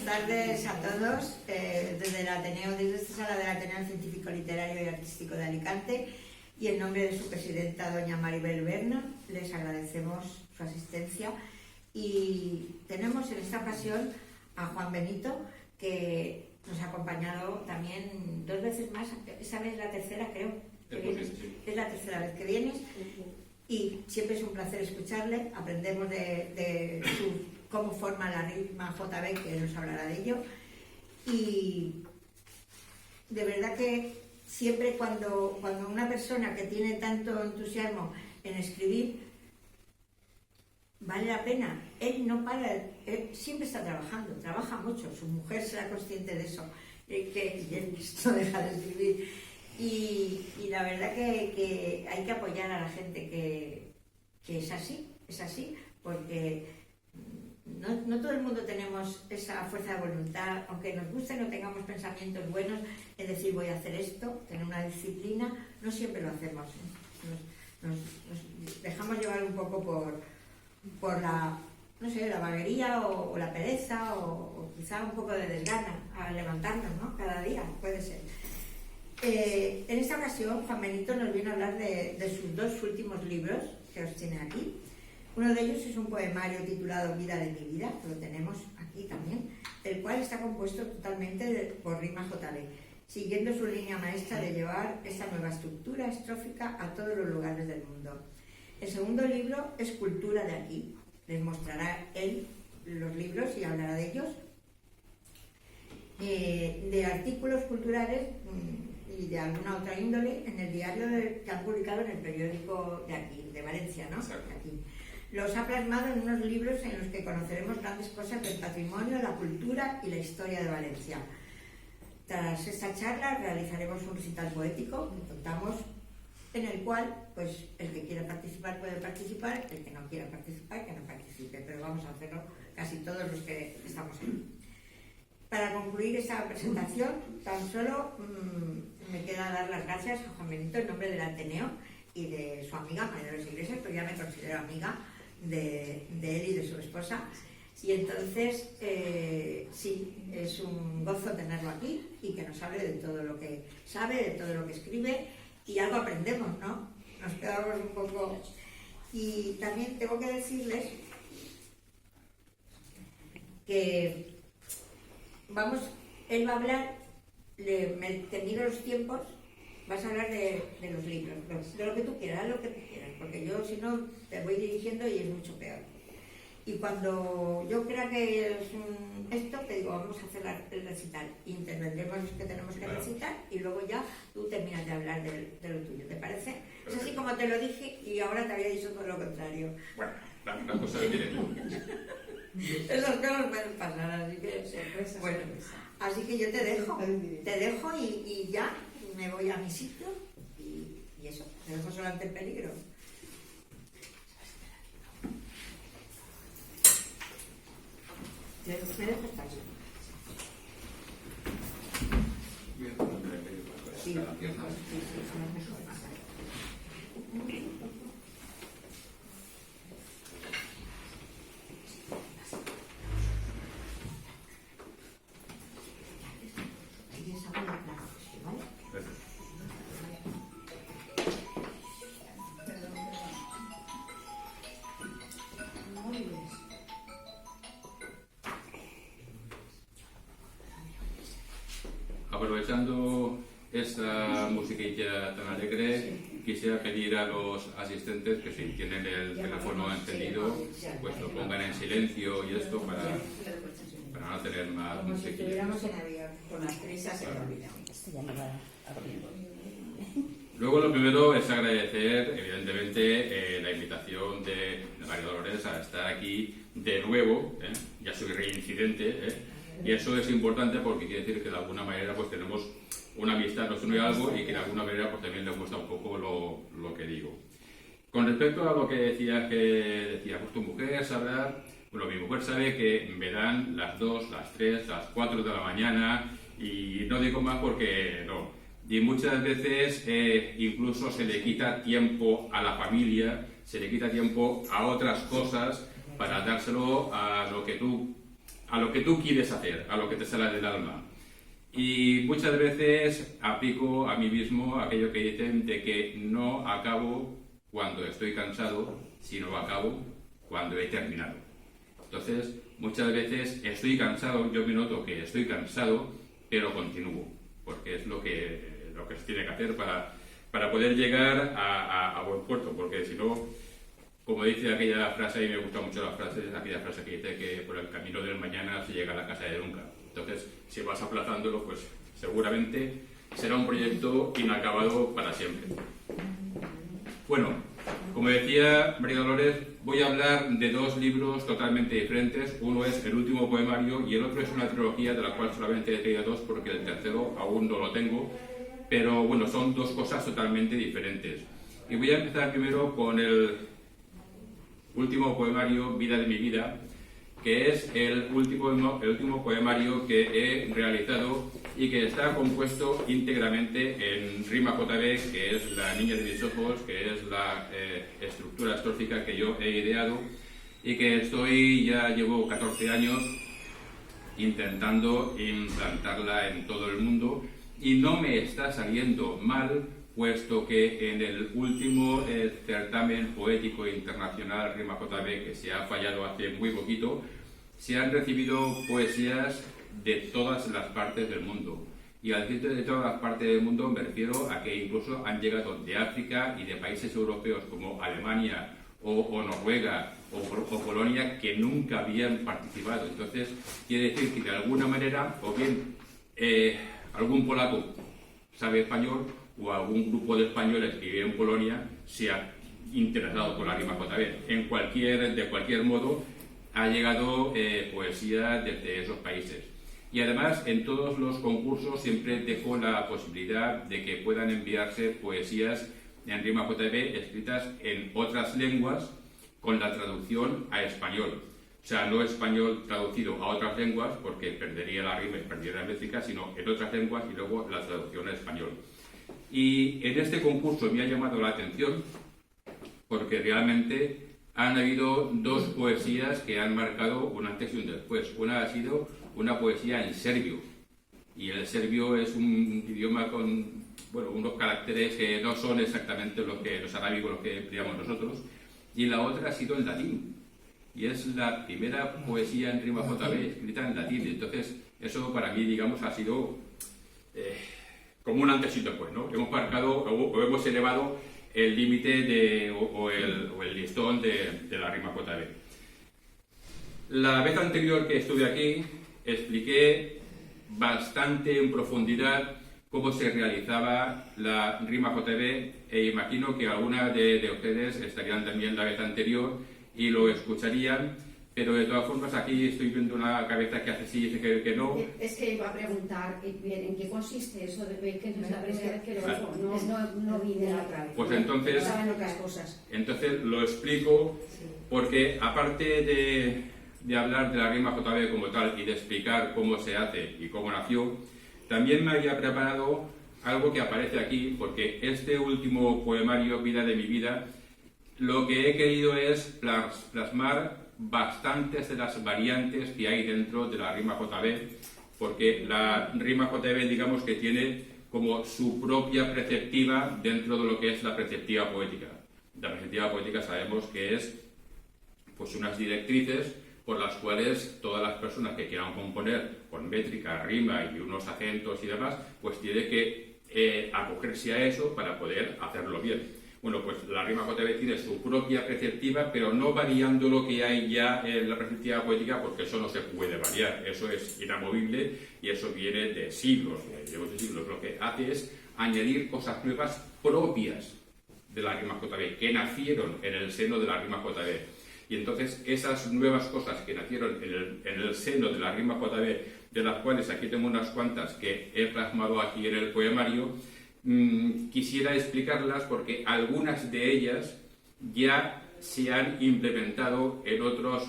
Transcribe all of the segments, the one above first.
tardes a todos desde el Ateneo, desde esta sala del Ateneo Científico Literario y Artístico de Alicante, y en nombre de su presidenta, doña Maribel Berna, les agradecemos su asistencia. Y tenemos en esta ocasión a Juan Benito, que nos ha acompañado también 2 veces más, esa vez la tercera, creo. Es la tercera vez que vienes, y siempre es un placer escucharle. Aprendemos de cómo forma la rima JB, que nos hablará de ello. Y de verdad que siempre cuando una persona que tiene tanto entusiasmo en escribir, vale la pena. Él no para, él siempre está trabajando, trabaja mucho, su mujer será consciente de eso, que él no deja de escribir. Y la verdad que hay que apoyar a la gente que es así, porque no todo el mundo tenemos esa fuerza de voluntad, aunque nos guste y no tengamos pensamientos buenos, es decir, voy a hacer esto, tener una disciplina, no siempre lo hacemos. Nos dejamos llevar un poco por la, no sé, la vaguería o la pereza o quizá un poco de desgana a levantarnos, ¿no? Cada día, puede ser. En esta ocasión, Juan Benito nos viene a hablar de sus 2 últimos libros que os tiene aquí. Uno de ellos es un poemario titulado Vida de mi vida, que lo tenemos aquí también, el cual está compuesto totalmente por rima JB, siguiendo su línea maestra de llevar esta nueva estructura estrófica a todos los lugares del mundo. El segundo libro es Cultura de aquí. Les mostrará él los libros y hablará de ellos. De artículos culturales y de alguna otra índole en el diario que han publicado en el periódico de aquí, de Valencia, ¿no? Aquí. Los ha plasmado en unos libros en los que conoceremos grandes cosas del patrimonio, la cultura y la historia de Valencia. Tras esta charla realizaremos un recital poético, contamos, en el cual, pues, el que quiera participar puede participar, el que no quiera participar, que no participe, pero vamos a hacerlo casi todos los que estamos aquí. Para concluir esta presentación, tan solo me queda dar las gracias a Juan Benito en nombre del Ateneo y de su amiga María de los Iglesias, pero ya me considero amiga de él y de su esposa. Y entonces, sí, es un gozo tenerlo aquí y que nos hable de todo lo que sabe, de todo lo que escribe, y algo aprendemos, ¿no? Nos quedamos un poco... Y también tengo que decirles que él va a hablar, te miro los tiempos, vas a hablar de los libros, de lo que tú quieras, porque yo si no te voy dirigiendo y es mucho peor. Y cuando yo crea que es esto, te digo, vamos a hacer el recital, intervendremos los que tenemos que recitar y luego ya tú terminas de hablar de lo tuyo, ¿te parece? Es así como te lo dije y ahora te había dicho todo lo contrario. Bueno, la cosa viene. Esas cosas pueden pasar, así que... Bueno, así que yo te dejo y ya me voy a mi sitio y eso, te dejo solo ante el peligro. Me dejo estar aquí. Sí, mejor. Aprovechando esta musiquilla tan alegre, quisiera pedir a los asistentes que si tienen el teléfono encendido, pues lo pongan en silencio y esto para no tener más como si musiquilla. estuviéramos en avión, con las prisas se olvidan. Luego lo primero es agradecer evidentemente la invitación de María Dolores a estar aquí de nuevo, ya soy reincidente, y eso es importante porque quiere decir que de alguna manera pues tenemos una amistad, nos une algo y que de alguna manera pues también le gusta un poco lo que digo. Con respecto a lo que decía pues tu mujer sabrá, bueno, mi mujer sabe que me dan las 2, las 3, las 4 de la mañana y no digo más porque no. Y muchas veces incluso se le quita tiempo a la familia, se le quita tiempo a otras cosas para dárselo a lo que tú a lo que tú quieres hacer, a lo que te sale del alma. Y muchas veces aplico a mí mismo aquello que dicen de que no acabo cuando estoy cansado, sino acabo cuando he terminado. Entonces, muchas veces estoy cansado, yo me noto que estoy cansado, pero continúo, porque es lo que se tiene que hacer para poder llegar a buen puerto, porque si no, como dice aquella frase, y me gusta mucho la frase, es aquella frase que dice que por el camino del mañana se llega a la casa de nunca. Entonces, si vas aplazándolo, pues seguramente será un proyecto inacabado para siempre. Bueno, como decía María Dolores, voy a hablar de dos libros totalmente diferentes. Uno es El último poemario y el otro es una trilogía de la cual solamente he traído dos porque el tercero aún no lo tengo. Pero bueno, son dos cosas totalmente diferentes. Y voy a empezar primero con el último poemario, Vida de mi vida, que es el último poemario que he realizado y que está compuesto íntegramente en rima JB, que es la niña de mis ojos, que es la estructura estrófica que yo he ideado y que llevo 14 años intentando implantarla en todo el mundo y no me está saliendo mal, puesto que en el último certamen poético internacional Rima JB, que se ha fallado hace muy poquito, se han recibido poesías de todas las partes del mundo. Y al decir de todas las partes del mundo me refiero a que incluso han llegado de África y de países europeos como Alemania o Noruega o Polonia que nunca habían participado. Entonces quiere decir que de alguna manera o bien algún polaco sabe español o algún grupo de españoles que vive en Polonia se ha interesado por la rima JB. De cualquier modo, ha llegado poesía desde esos países. Y además, en todos los concursos siempre dejo la posibilidad de que puedan enviarse poesías en rima JB escritas en otras lenguas con la traducción a español. O sea, no español traducido a otras lenguas, porque perdería la rima y perdería la métrica, sino en otras lenguas y luego la traducción a español. Y en este concurso me ha llamado la atención porque realmente han habido dos poesías que han marcado un antes y un después. Una ha sido una poesía en serbio, y el serbio es un idioma con unos caracteres que no son exactamente los arábigos, los que empleamos nosotros, y la otra ha sido en latín. Y es la primera poesía en rima JB escrita en latín. Entonces, eso para mí, digamos, ha sido como un antes y después, ¿no? Hemos marcado o hemos elevado el límite o el listón de la rima JB. La vez anterior que estuve aquí, expliqué bastante en profundidad cómo se realizaba la rima JB e imagino que algunas de ustedes estarían también la vez anterior y lo escucharían, pero de todas formas aquí estoy viendo una cabeza que hace sí y dice que no. Es que iba a preguntar ¿en qué consiste eso de que no es la primera vez que lo hago? No vine la otra vez. Pues entonces, saben otras cosas. Entonces lo explico porque aparte de hablar de la rima JB como tal y de explicar cómo se hace y cómo nació, también me había preparado algo que aparece aquí, porque este último poemario, Vida de mi vida, lo que he querido es plasmar bastantes de las variantes que hay dentro de la rima JB, porque la rima JB, digamos que tiene como su propia perspectiva dentro de lo que es la perspectiva poética. La perspectiva poética sabemos que es pues unas directrices por las cuales todas las personas que quieran componer con métrica, rima y unos acentos y demás, pues tiene que acogerse a eso para poder hacerlo bien. Bueno, pues la rima JB tiene su propia perspectiva, pero no variando lo que hay ya en la perspectiva poética, porque eso no se puede variar, eso es inamovible y eso viene de siglos, de siglos. Lo que hace es añadir cosas nuevas propias de la rima JB, que nacieron en el seno de la rima JB. Y entonces esas nuevas cosas que nacieron en el seno de la rima JB, de las cuales aquí tengo unas cuantas que he plasmado aquí en el poemario, quisiera explicarlas porque algunas de ellas ya se han implementado en otros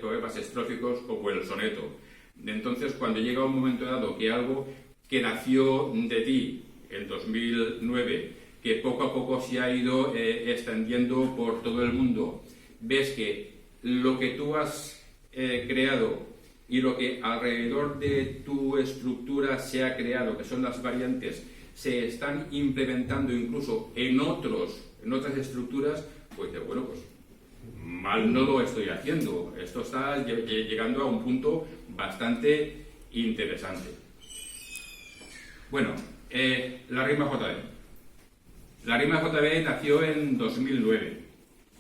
poemas estróficos como el soneto. Entonces, cuando llega un momento dado que algo que nació de ti en 2009, que poco a poco se ha ido extendiendo por todo el mundo, ves que lo que tú has creado y lo que alrededor de tu estructura se ha creado, que son las variantes, se están implementando incluso en otras estructuras, pues bueno, pues mal no lo estoy haciendo. Esto está llegando a un punto bastante interesante. Bueno, la rima JB. La rima JB nació en 2009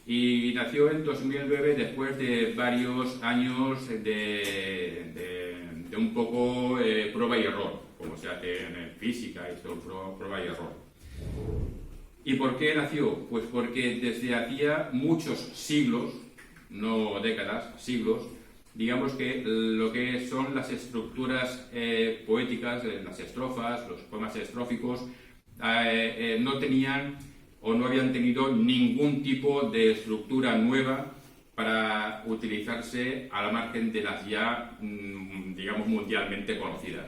y nació en 2009 después de varios años de un poco prueba y error, como se hace en física, esto, prueba y error. ¿Y por qué nació? Pues porque desde hacía muchos siglos, no décadas, siglos, digamos que lo que son las estructuras poéticas, las estrofas, los poemas estróficos, no tenían o no habían tenido ningún tipo de estructura nueva para utilizarse a la margen de las ya, digamos, mundialmente conocidas.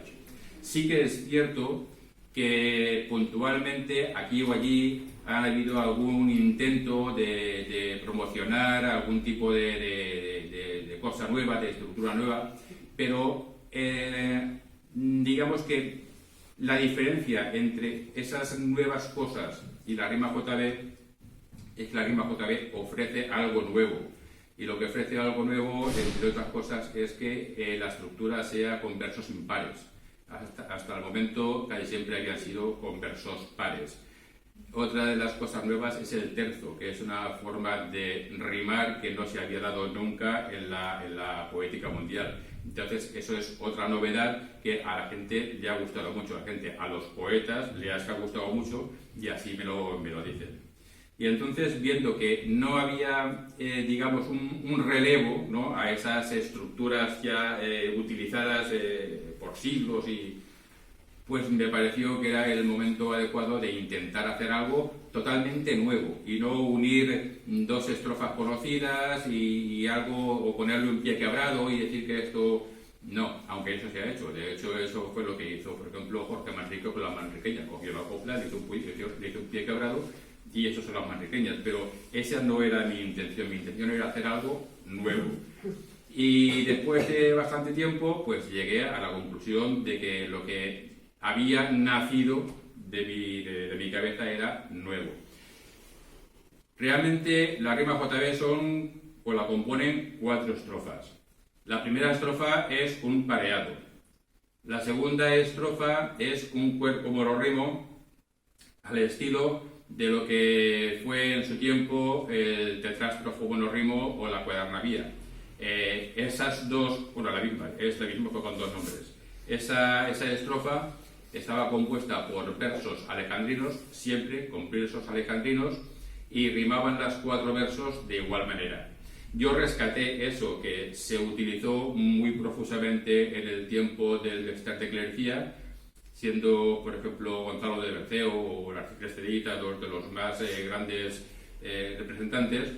Sí que es cierto que puntualmente aquí o allí ha habido algún intento de promocionar algún tipo de cosa nueva, de estructura nueva, pero digamos que la diferencia entre esas nuevas cosas y la rima JB es que la rima JB ofrece algo nuevo. Y lo que ofrece algo nuevo, entre otras cosas, es que la estructura sea con versos impares. Hasta el momento casi siempre habían sido con versos pares. Otra de las cosas nuevas es el terzo, que es una forma de rimar que no se había dado nunca en la poética mundial. Entonces, eso es otra novedad que a la gente le ha gustado mucho. A los poetas les ha gustado mucho y así me lo dicen. Y entonces, viendo que no había, digamos, un relevo, ¿no?, a esas estructuras ya utilizadas por siglos, pues me pareció que era el momento adecuado de intentar hacer algo totalmente nuevo y no unir dos estrofas conocidas y algo, o ponerle un pie quebrado y decir que esto... No, aunque eso se ha hecho. De hecho, eso fue lo que hizo, por ejemplo, Jorge Manrique con la manriqueña. Cogió la copla, le hizo un pie quebrado y eso son las manriqueñas. Pero esa no era mi intención. Mi intención era hacer algo nuevo. Y después de bastante tiempo, pues llegué a la conclusión de que lo que había nacido de mi cabeza era nuevo. Realmente la rima JB la componen 4 estrofas. La primera estrofa es un pareado. La segunda estrofa es un cuerpo mororrimo al estilo de lo que fue en su tiempo el tetrástrofo monorrimo o la cuadernavía. Esas dos, es la misma con 2 nombres. Esa estrofa estaba compuesta por versos alejandrinos, siempre con versos alejandrinos, y rimaban las 4 versos de igual manera. Yo rescaté eso que se utilizó muy profusamente en el tiempo del Despertar de Clericía, siendo, por ejemplo, Gonzalo de Berceo o Narciso Estrellita, 2 de los más grandes representantes,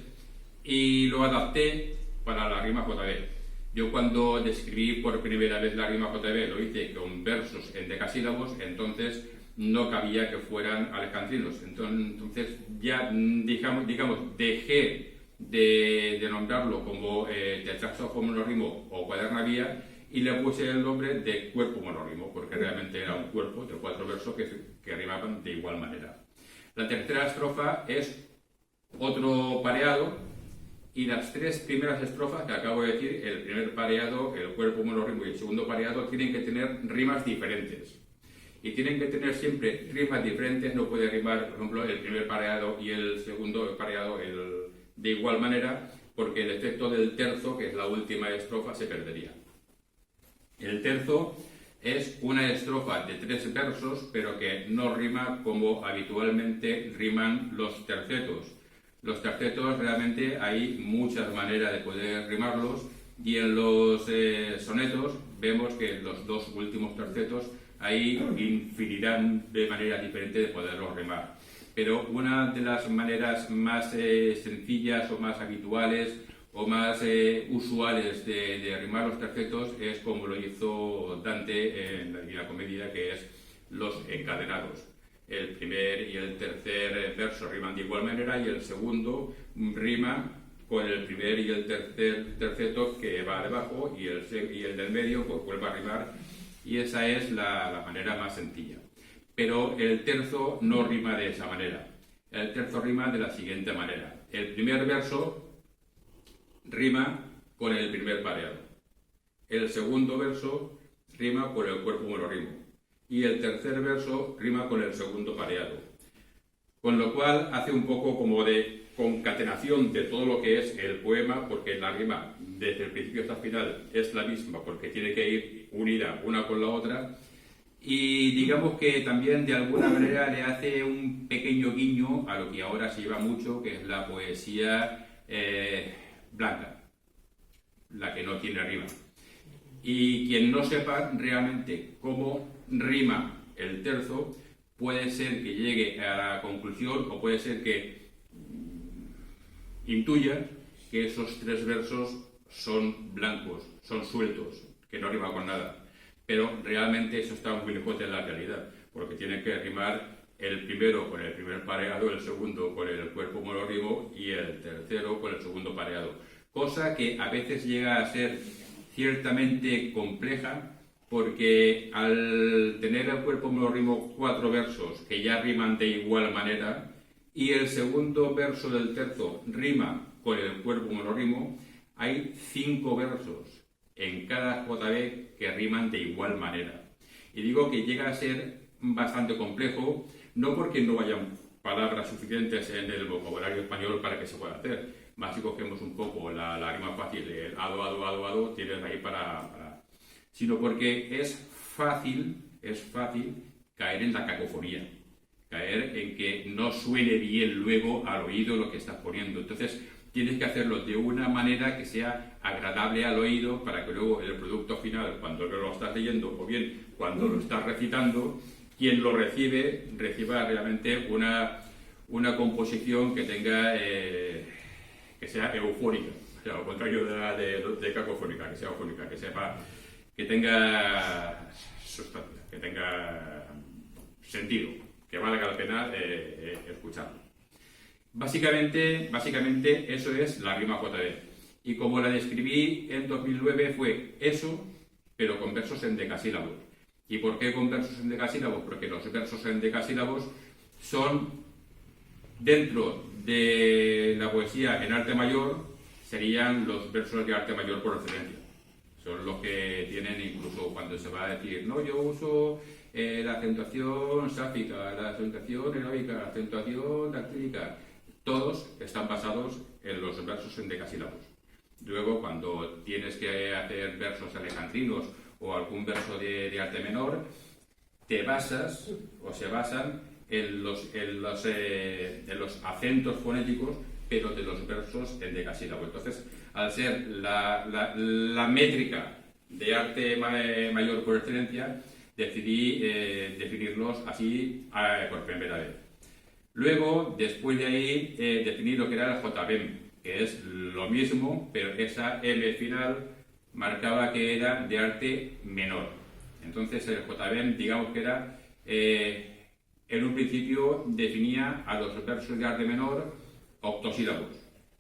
y lo adapté para la rima JB. Yo cuando describí por primera vez la rima JB lo hice con versos en decasílabos, entonces no cabía que fueran alejandrinos. Entonces ya, digamos, dejé de nombrarlo como tetrástrofo monorrimo o cuadernavía y le puse el nombre de cuerpo monorrimo, porque realmente era un cuerpo de 4 versos que rimaban de igual manera. La tercera estrofa es otro pareado, y las 3 primeras estrofas que acabo de decir, el primer pareado, el cuerpo monorrimo y el segundo pareado, tienen que tener rimas diferentes. Y tienen que tener siempre rimas diferentes, no puede rimar, por ejemplo, el primer pareado y el segundo pareado de igual manera, porque el efecto del terzo, que es la última estrofa, se perdería. El terzo es una estrofa de 3 versos, pero que no rima como habitualmente riman los tercetos. Los tercetos realmente hay muchas maneras de poder rimarlos, y en los sonetos vemos que en los 2 últimos tercetos hay infinidad de maneras diferentes de poderlos rimar. Pero una de las maneras más sencillas o más habituales o más usuales de rimar los tercetos es como lo hizo Dante en la Divina Comedia, que es los encadenados. El primer y el tercer verso riman de igual manera y el segundo rima con el primer y el terceto que va debajo y el del medio pues vuelve a rimar, y esa es la manera más sencilla. Pero el terzo no rima de esa manera. El terzo rima de la siguiente manera. El primer verso rima con el primer pareado. El segundo verso rima con el cuerpo monorrimo. Y el tercer verso rima con el segundo pareado. Con lo cual hace un poco como de concatenación de todo lo que es el poema, porque la rima desde el principio hasta el final es la misma, porque tiene que ir unida una con la otra. Y digamos que también de alguna manera le hace un pequeño guiño a lo que ahora se lleva mucho, que es la poesía blanca, la que no tiene rima. Y quien no sepa realmente cómo rima el terzo, puede ser que llegue a la conclusión o puede ser que intuya que esos tres versos son blancos, son sueltos, que no rima con nada. Pero realmente eso está muy lejos de la realidad, porque tiene que rimar el primero con el primer pareado, el segundo con el cuerpo monorrimo y el tercero con el segundo pareado. Cosa que a veces llega a ser ciertamente compleja, porque al tener el cuerpo monorrimo 4 versos que ya riman de igual manera y el segundo verso del terzo rima con el cuerpo monorrimo, hay 5 versos en cada JB que riman de igual manera. Y digo que llega a ser bastante complejo, no porque no hayan palabras suficientes en el vocabulario español para que se pueda hacer. Más si cogemos un poco la rima fácil, el ado, ado, ado, ado, tienes ahí sino porque es fácil caer en la cacofonía, caer en que no suene bien luego al oído lo que estás poniendo. Entonces, tienes que hacerlo de una manera que sea agradable al oído para que luego el producto final, cuando lo estás leyendo o bien cuando lo estás recitando, quien lo reciba realmente una composición que tenga que sea eufórica, o sea, al contrario de cacofónica, que sea eufórica, que tenga sustancia, que tenga sentido, que valga la pena escucharlo. Básicamente eso es la rima JB. Y como la describí en 2009 fue eso, pero con versos en decasílabos. ¿Y por qué con versos en decasílabos? Porque los versos en decasílabos son, dentro de la poesía en arte mayor, serían los versos de arte mayor por excelencia. Son los que tienen, incluso cuando se va a decir, no, yo uso la acentuación sáfica, la acentuación heroica, la acentuación dactílica. Todos están basados en los versos en decasílabos. Luego, cuando tienes que hacer versos alejandrinos o algún verso de arte menor, te basas o se basan en los acentos fonéticos, pero de los versos en decasílabo. Entonces, al ser la métrica de arte mayor por excelencia, decidí definirlos así por primera vez. Luego, después de ahí, definí lo que era el JBEM, que es lo mismo, pero esa M final marcaba que era de arte menor. Entonces, el JBEM, digamos que era, en un principio, definía a los versos de arte menor octosílabos,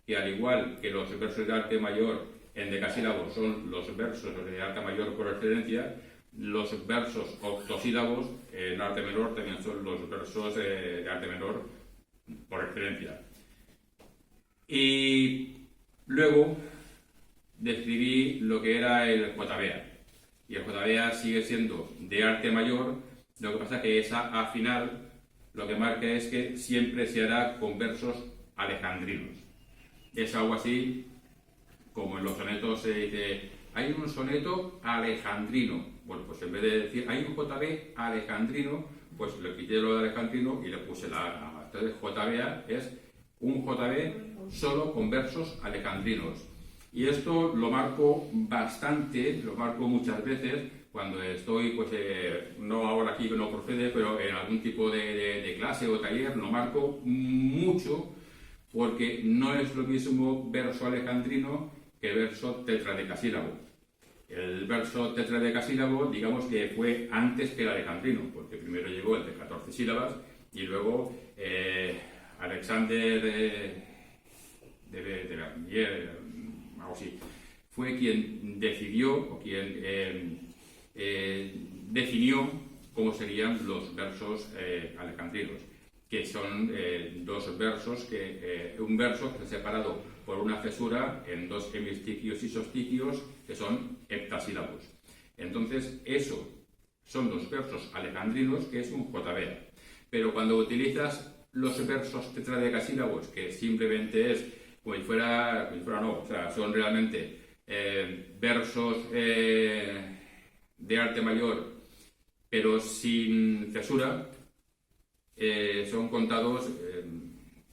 que al igual que los versos de arte mayor en decasílabos son los versos de arte mayor por excelencia, los versos octosílabos en arte menor también son los versos de arte menor por excelencia. Y luego describí lo que era el JBA. Y el JBA sigue siendo de arte mayor, lo que pasa es que esa A final lo que marca es que siempre se hará con versos alejandrinos. Es algo así como en los sonetos se dice, hay un soneto alejandrino. Bueno, pues en vez de decir hay un JB alejandrino, pues le quité lo de alejandrino y le puse la A. Entonces JBA es un JB solo con versos alejandrinos. Y esto lo marco bastante, lo marco muchas veces cuando estoy, pues no ahora aquí que no procede, pero en algún tipo de clase o taller, lo marco mucho porque no es lo mismo verso alejandrino que verso tetradecasílabo. El verso tetradecasílabo, digamos que fue antes que el alejandrino, porque primero llegó el de 14 sílabas y luego Alexander de Bernier, algo así, fue quien decidió o quien definió cómo serían los versos alejandrinos, que son dos versos, un verso que está separado por una cesura en dos hemistiquios y sostiquios que son heptasílabos. Entonces, eso son los versos alejandrinos, que es un JB. Pero cuando utilizas los versos tetradecasílabos, que simplemente es como si fuera no, o sea, son realmente versos de arte mayor, pero sin cesura, son contados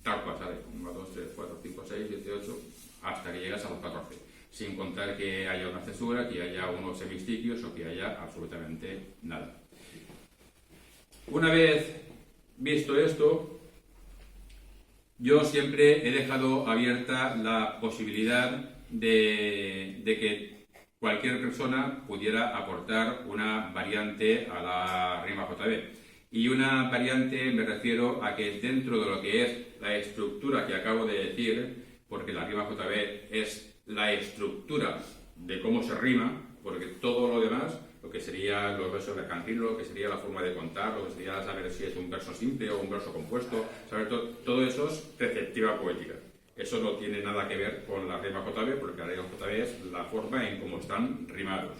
tal cual, ¿sabes? 1, 2, 3, 4, 5, 6, 7, 8, hasta que llegas a los 14, sin contar que haya una cesura, que haya unos hemistiquios o que haya absolutamente nada. Una vez visto esto, yo siempre he dejado abierta la posibilidad de que cualquier persona pudiera aportar una variante a la rima JB. Y una variante me refiero a que dentro de lo que es la estructura que acabo de decir, porque la rima JB es la estructura de cómo se rima, porque todo lo demás, lo que sería los versos alejandrinos, lo que sería la forma de contar, lo que sería saber si es un verso simple o un verso compuesto, saber todo eso es preceptiva poética. Eso no tiene nada que ver con la rima JB, porque la rima JB es la forma en cómo están rimados.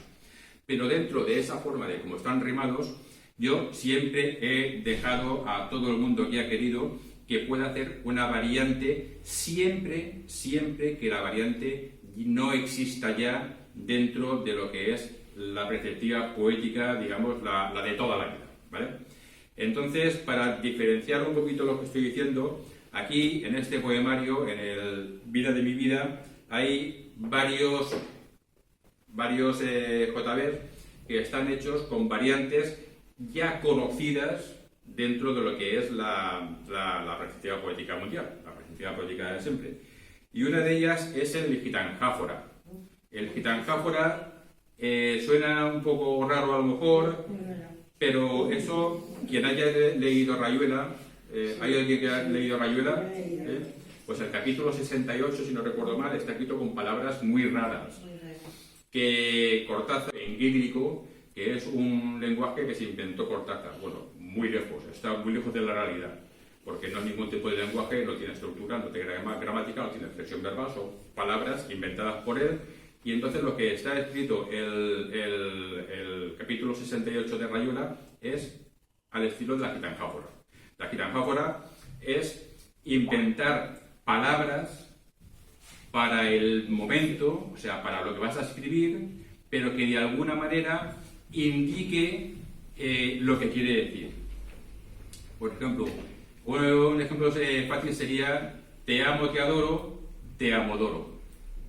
Pero dentro de esa forma de cómo están rimados, yo siempre he dejado a todo el mundo que ha querido que pueda hacer una variante siempre que la variante no exista ya dentro de lo que es la preceptiva poética, digamos, la de toda la vida, ¿vale? Entonces, para diferenciar un poquito lo que estoy diciendo, aquí en este poemario, en el Vida de mi vida, hay varios JBs que están hechos con variantes ya conocidas dentro de lo que es la preceptiva poética mundial, la preceptiva poética de siempre. Y una de ellas es el gitanjáfora. El gitanjáfora suena un poco raro a lo mejor, pero eso, quien haya leído Rayuela, ¿hay alguien que ha leído Rayuela? Pues el capítulo 68, si no recuerdo mal, está escrito con palabras muy raras, que Cortázar, en gíglico, que es un lenguaje que se inventó Cortázar, bueno, muy lejos, está muy lejos de la realidad, porque no es ningún tipo de lenguaje, no tiene estructura, no tiene gramática, no tiene expresión verbal, son palabras inventadas por él. Y entonces lo que está escrito el capítulo 68 de Rayuela es al estilo de la gitanjáfora. La gitanjáfora es inventar palabras para el momento, o sea, para lo que vas a escribir, pero que de alguna manera indique lo que quiere decir. Por ejemplo, un ejemplo fácil sería te amo, te adoro, te amodoro,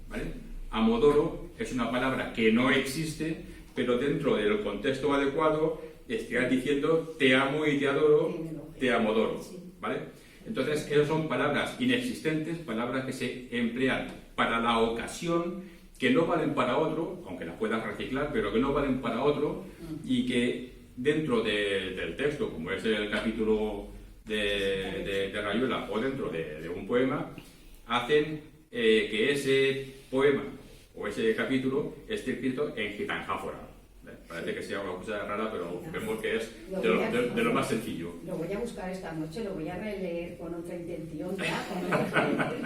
¿vale? Amodoro es una palabra que no existe, pero dentro del contexto adecuado estás diciendo te amo y te adoro, te amodoro, ¿vale? Entonces, esas son palabras inexistentes, palabras que se emplean para la ocasión, que no valen para otro, aunque las puedas reciclar, pero que no valen para otro, y que dentro del texto, como es el capítulo de Rayuela, o dentro de un poema, hacen que ese poema o ese capítulo esté escrito en gitanjáfora. Parece que sea una cosa rara, pero vemos que es de lo más sencillo. Lo voy a buscar esta noche, lo voy a releer con otra intención ya.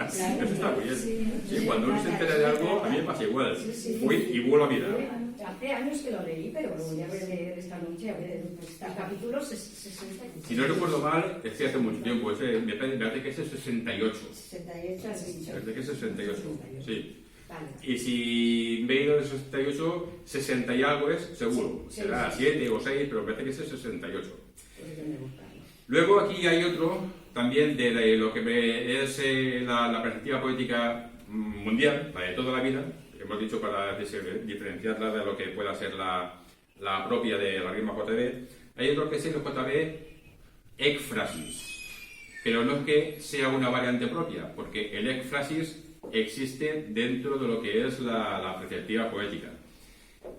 Eso está muy bien. Sí, cuando uno se entera de algo, a mí me pasa igual. Voy y vuelvo a mirar. Hace años que lo leí, pero lo voy a releer esta noche. A ver, está el capítulo 60. Si no recuerdo mal, es que hace mucho tiempo. Me parece que es el 68. 68 has dicho. Parece que es el 68, sí. Vale. Y si me he ido del 68, 60 y algo es seguro. Sí, será 7 o 6, pero me parece que es el 68. Pues Luego aquí hay otro también de lo que es la perspectiva poética mundial, la de toda la vida. Hemos dicho para diferenciarla de lo que pueda ser la propia de la rima JB. Hay otro que es el JB ekfrasis, pero no es que sea una variante propia, porque el ekfrasis existe dentro de lo que es la perspectiva poética.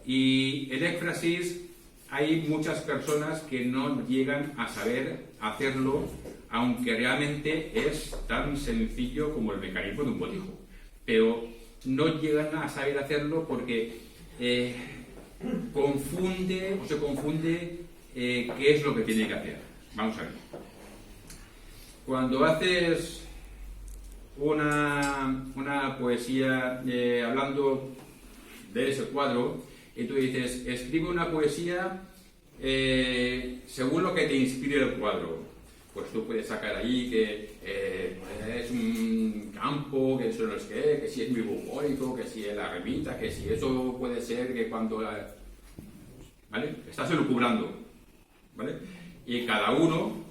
Y el ekfrasis, hay muchas personas que no llegan a saber hacerlo aunque realmente es tan sencillo como el mecanismo de un botijo. Pero no llegan a saber hacerlo porque se confunde qué es lo que tiene que hacer. Vamos a ver. Cuando haces una poesía hablando de ese cuadro y tú dices, escribe una poesía según lo que te inspire el cuadro, pues tú puedes sacar ahí que es un campo, que eso no es que si es muy bucólico, que si es la remita, que si eso puede ser que cuando... ¿Vale? Estás elucubrando, ¿vale? Y cada uno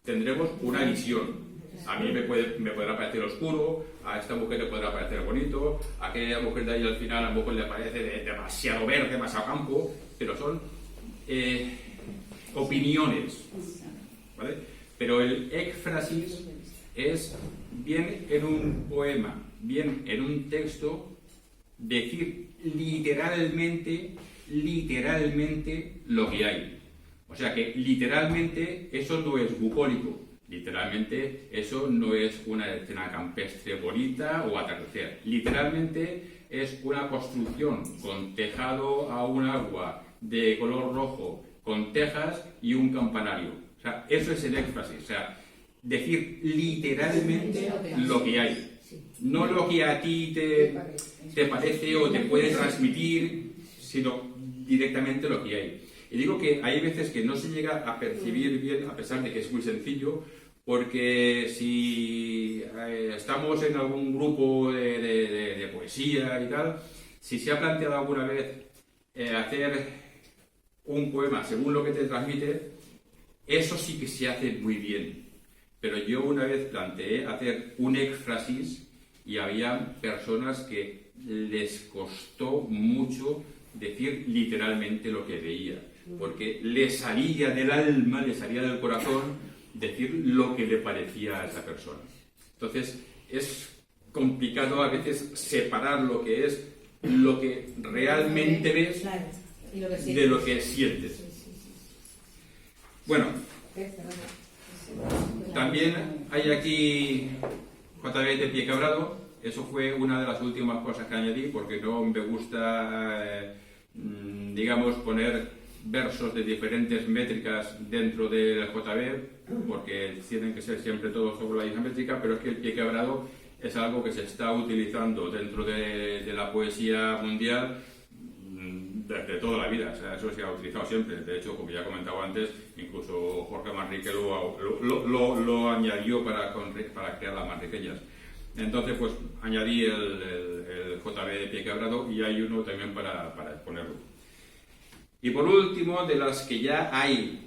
tendremos una visión. A mí me podrá parecer oscuro, a esta mujer le podrá parecer bonito, a aquella mujer de ahí al final a lo mejor le parece demasiado verde, demasiado campo, pero son opiniones, ¿vale? Pero el éfrasis es bien en un poema, bien en un texto, decir literalmente lo que hay. O sea que literalmente eso no es bucólico. Literalmente, eso no es una escena campestre bonita o atardecer. Literalmente es una construcción con tejado a un agua de color rojo, con tejas y un campanario. O sea, eso es el éxtasis. O sea, decir literalmente lo que hay. No lo que a ti te parece o te puede transmitir, sino directamente lo que hay. Y digo que hay veces que no se llega a percibir bien, a pesar de que es muy sencillo, porque si estamos en algún grupo de poesía y tal, si se ha planteado alguna vez hacer un poema según lo que te transmite, eso sí que se hace muy bien. Pero yo una vez planteé hacer un éfrasis y había personas que les costó mucho decir literalmente lo que veía, porque le salía del alma, le salía del corazón decir lo que le parecía a esa persona. Entonces es complicado a veces separar lo que es lo que realmente ves de lo que sientes. Bueno, también hay aquí JB de Pie Quebrado. Eso fue una de las últimas cosas que añadí, porque no me gusta, digamos, poner versos de diferentes métricas dentro del JB, porque tienen que ser siempre todos sobre la misma métrica, pero es que el pie quebrado es algo que se está utilizando dentro de la poesía mundial desde toda la vida. O sea, eso se ha utilizado siempre. De hecho, como ya he comentado antes, incluso Jorge Manrique lo añadió para crear las manriqueñas. Entonces, pues añadí el JB de pie quebrado y hay uno también para exponerlo. Y por último, de las que ya hay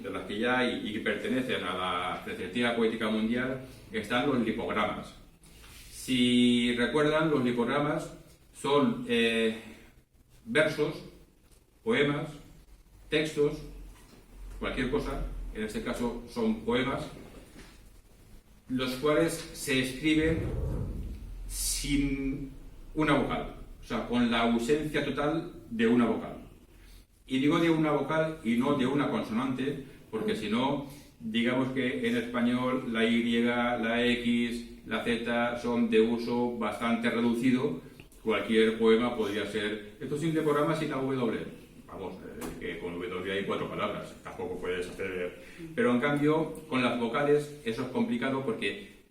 y que pertenecen a la perspectiva poética mundial, están los lipogramas. Si recuerdan, los lipogramas son versos, poemas, textos, cualquier cosa, en este caso son poemas, los cuales se escriben sin una vocal, o sea, con la ausencia total de una vocal. Y digo de una vocal y no de una consonante, porque si no, digamos que en español la Y, la X, la Z son de uso bastante reducido. Cualquier poema podría ser, esto es un lipograma sin la W. Vamos, que con W hay 4 palabras, tampoco puedes hacer... Pero en cambio, con las vocales eso es complicado porque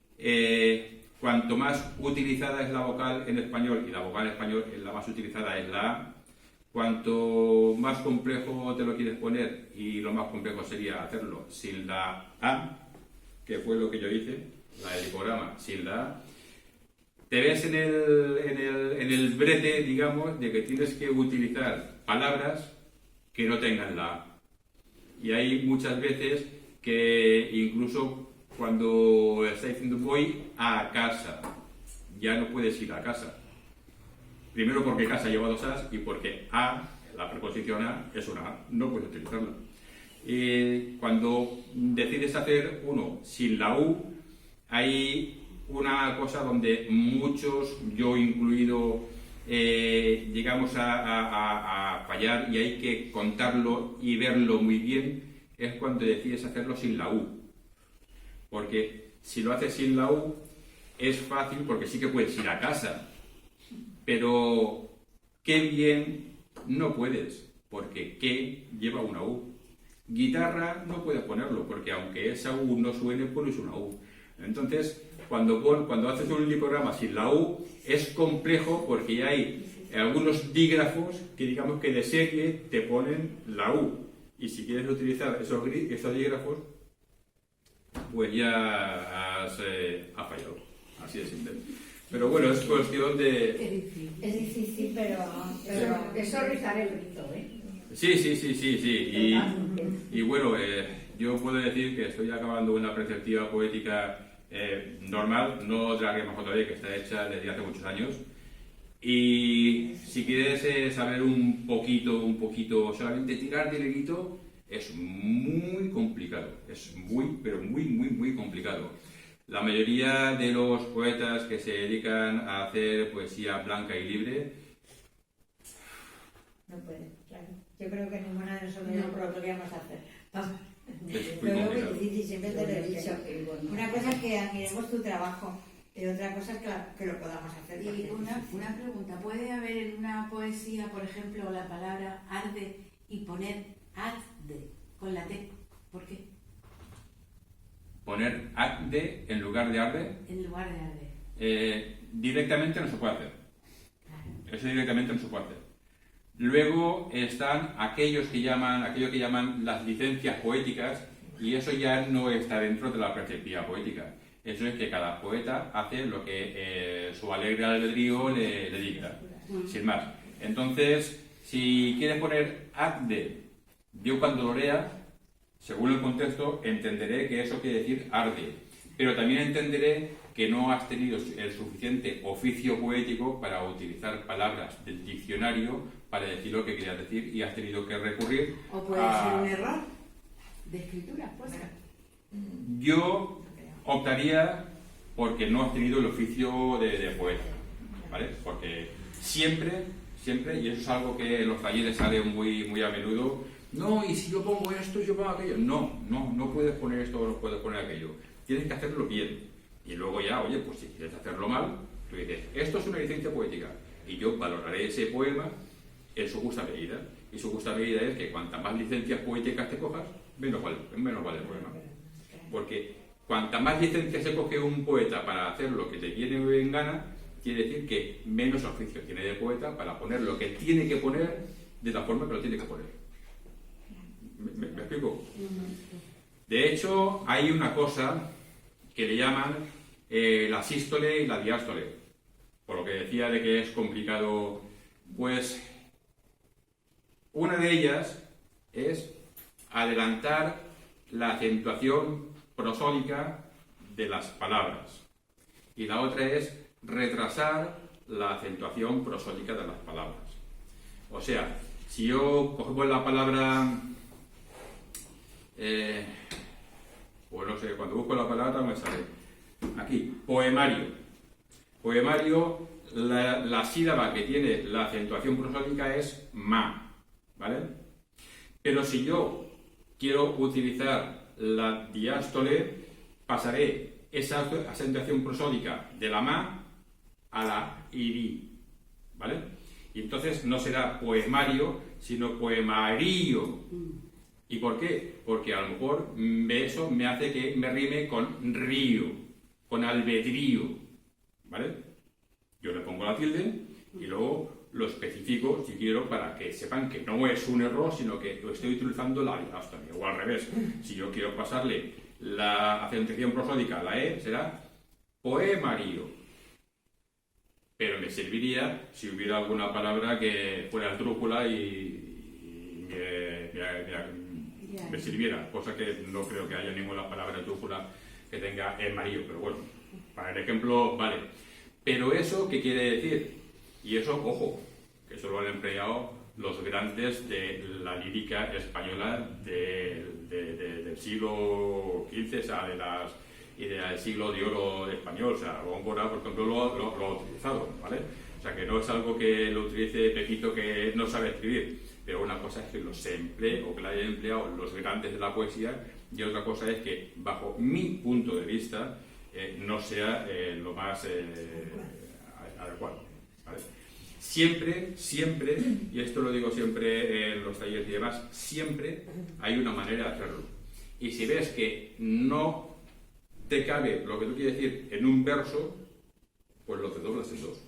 cuanto más utilizada es la vocal en español, y la vocal en español la más utilizada es la A, cuanto más complejo te lo quieres poner, y lo más complejo sería hacerlo sin la A, que fue lo que yo hice, la del lipograma sin la A, te ves en el brete, digamos, de que tienes que utilizar palabras que no tengan la A. Y hay muchas veces que incluso cuando estás diciendo voy a casa, ya no puedes ir a casa. Primero porque casa lleva 2 A's y porque A, la preposición A, es una A, no puedes utilizarla. Cuando decides hacer uno sin la U, hay una cosa donde muchos, yo incluido, llegamos a fallar, y hay que contarlo y verlo muy bien, es cuando decides hacerlo sin la U. Porque si lo haces sin la U, es fácil porque sí que puedes ir a casa. Pero qué bien no puedes, porque qué lleva una U. Guitarra no puedes ponerlo, porque aunque esa U no suene, pones una U. Entonces, cuando haces un lipograma sin la U, es complejo porque ya hay algunos dígrafos que digamos que de serie te ponen la U. Y si quieres utilizar esos dígrafos, pues ya has fallado. Así de simple. Pero bueno, es cuestión de... Es difícil, pero eso rizar el rito, ¿eh? Sí. Y bueno, yo puedo decir que estoy acabando una preceptiva poética normal, no de la que hemos todavía, que está hecha desde hace muchos años. Y si quieres saber un poquito, solamente tirar del hilito, es muy complicado. Es muy complicado. La mayoría de los poetas que se dedican a hacer poesía blanca y libre... No pueden, claro. Yo creo que ninguna de nosotros lo podríamos hacer. Es muy Lo veo complicado. muy difícil, siempre te lo he dicho. Una cosa es que admiremos tu trabajo y otra cosa es que lo podamos hacer. Y una pregunta, ¿puede haber en una poesía, por ejemplo, la palabra arde y poner adde con la T? ¿Por qué? Poner arde en lugar de arde, En lugar de arde. directamente no se puede hacer. Claro. Eso directamente no se puede hacer. Luego están aquello que llaman las licencias poéticas, y eso ya no está dentro de la perspectiva poética. Eso es que cada poeta hace lo que su alegre albedrío le dicta, sin más. Entonces, si quieres poner adde, yo cuando lo lea, según el contexto, entenderé que eso quiere decir arde, pero también entenderé que no has tenido el suficiente oficio poético para utilizar palabras del diccionario para decir lo que querías decir y has tenido que recurrir ¿O puede ser un error de escritura? Pues, Yo optaría porque no has tenido el oficio de poeta, ¿vale? Porque siempre, y eso es algo que en los talleres sale muy a menudo, no, y si yo pongo esto, yo pongo aquello. No puedes poner esto o no puedes poner aquello. Tienes que hacerlo bien. Y luego ya, oye, pues si quieres hacerlo mal, tú dices, esto es una licencia poética. Y yo valoraré ese poema en su justa medida. Y su justa medida es que cuantas más licencias poéticas te cojas, menos vale el poema. Porque cuanta más licencias se coge un poeta para hacer lo que te viene en gana, quiere decir que menos oficio tiene de poeta para poner lo que tiene que poner de la forma que lo tiene que poner. ¿Me explico? De hecho, hay una cosa que le llaman la sístole y la diástole. Por lo que decía de que es complicado, pues una de ellas es adelantar la acentuación prosódica de las palabras. Y la otra es retrasar la acentuación prosódica de las palabras. O sea, si yo cojo la palabra... pues no sé, cuando busco la palabra me sale aquí, poemario. Poemario, la sílaba que tiene la acentuación prosódica es ma, ¿vale? Pero si yo quiero utilizar la diástole, pasaré esa acentuación prosódica de la ma a la iri, ¿vale? Y entonces no será poemario, sino poemario. ¿Y por qué? Porque a lo mejor eso me hace que me rime con río, con albedrío, ¿vale? Yo le pongo la tilde y luego lo especifico, si quiero, para que sepan que no es un error, sino que lo estoy utilizando la diástole. O al revés, si yo quiero pasarle la acentuación prosódica a la E, será poemario. Pero me serviría si hubiera alguna palabra que fuera esdrújula y me sirviera, cosa que no creo que haya ninguna palabra esdrújula que tenga amarillo, pero bueno, para el ejemplo vale. Pero eso, ¿qué quiere decir? Y eso, ojo, que eso lo han empleado los grandes de la lírica española del siglo XV, o sea, del siglo de oro español, o sea, Góngora, por ejemplo, lo ha utilizado, ¿vale? O sea, que no es algo que lo utilice Pepito que no sabe escribir. pero una cosa es que los emplee o que la hayan empleado los grandes de la poesía, y otra cosa es que, bajo mi punto de vista, no sea lo más adecuado, ¿vale? Siempre, y esto lo digo siempre en los talleres y demás, siempre hay una manera de hacerlo. Y si ves que no te cabe lo que tú quieres decir en un verso, pues lo desdoblas en dos.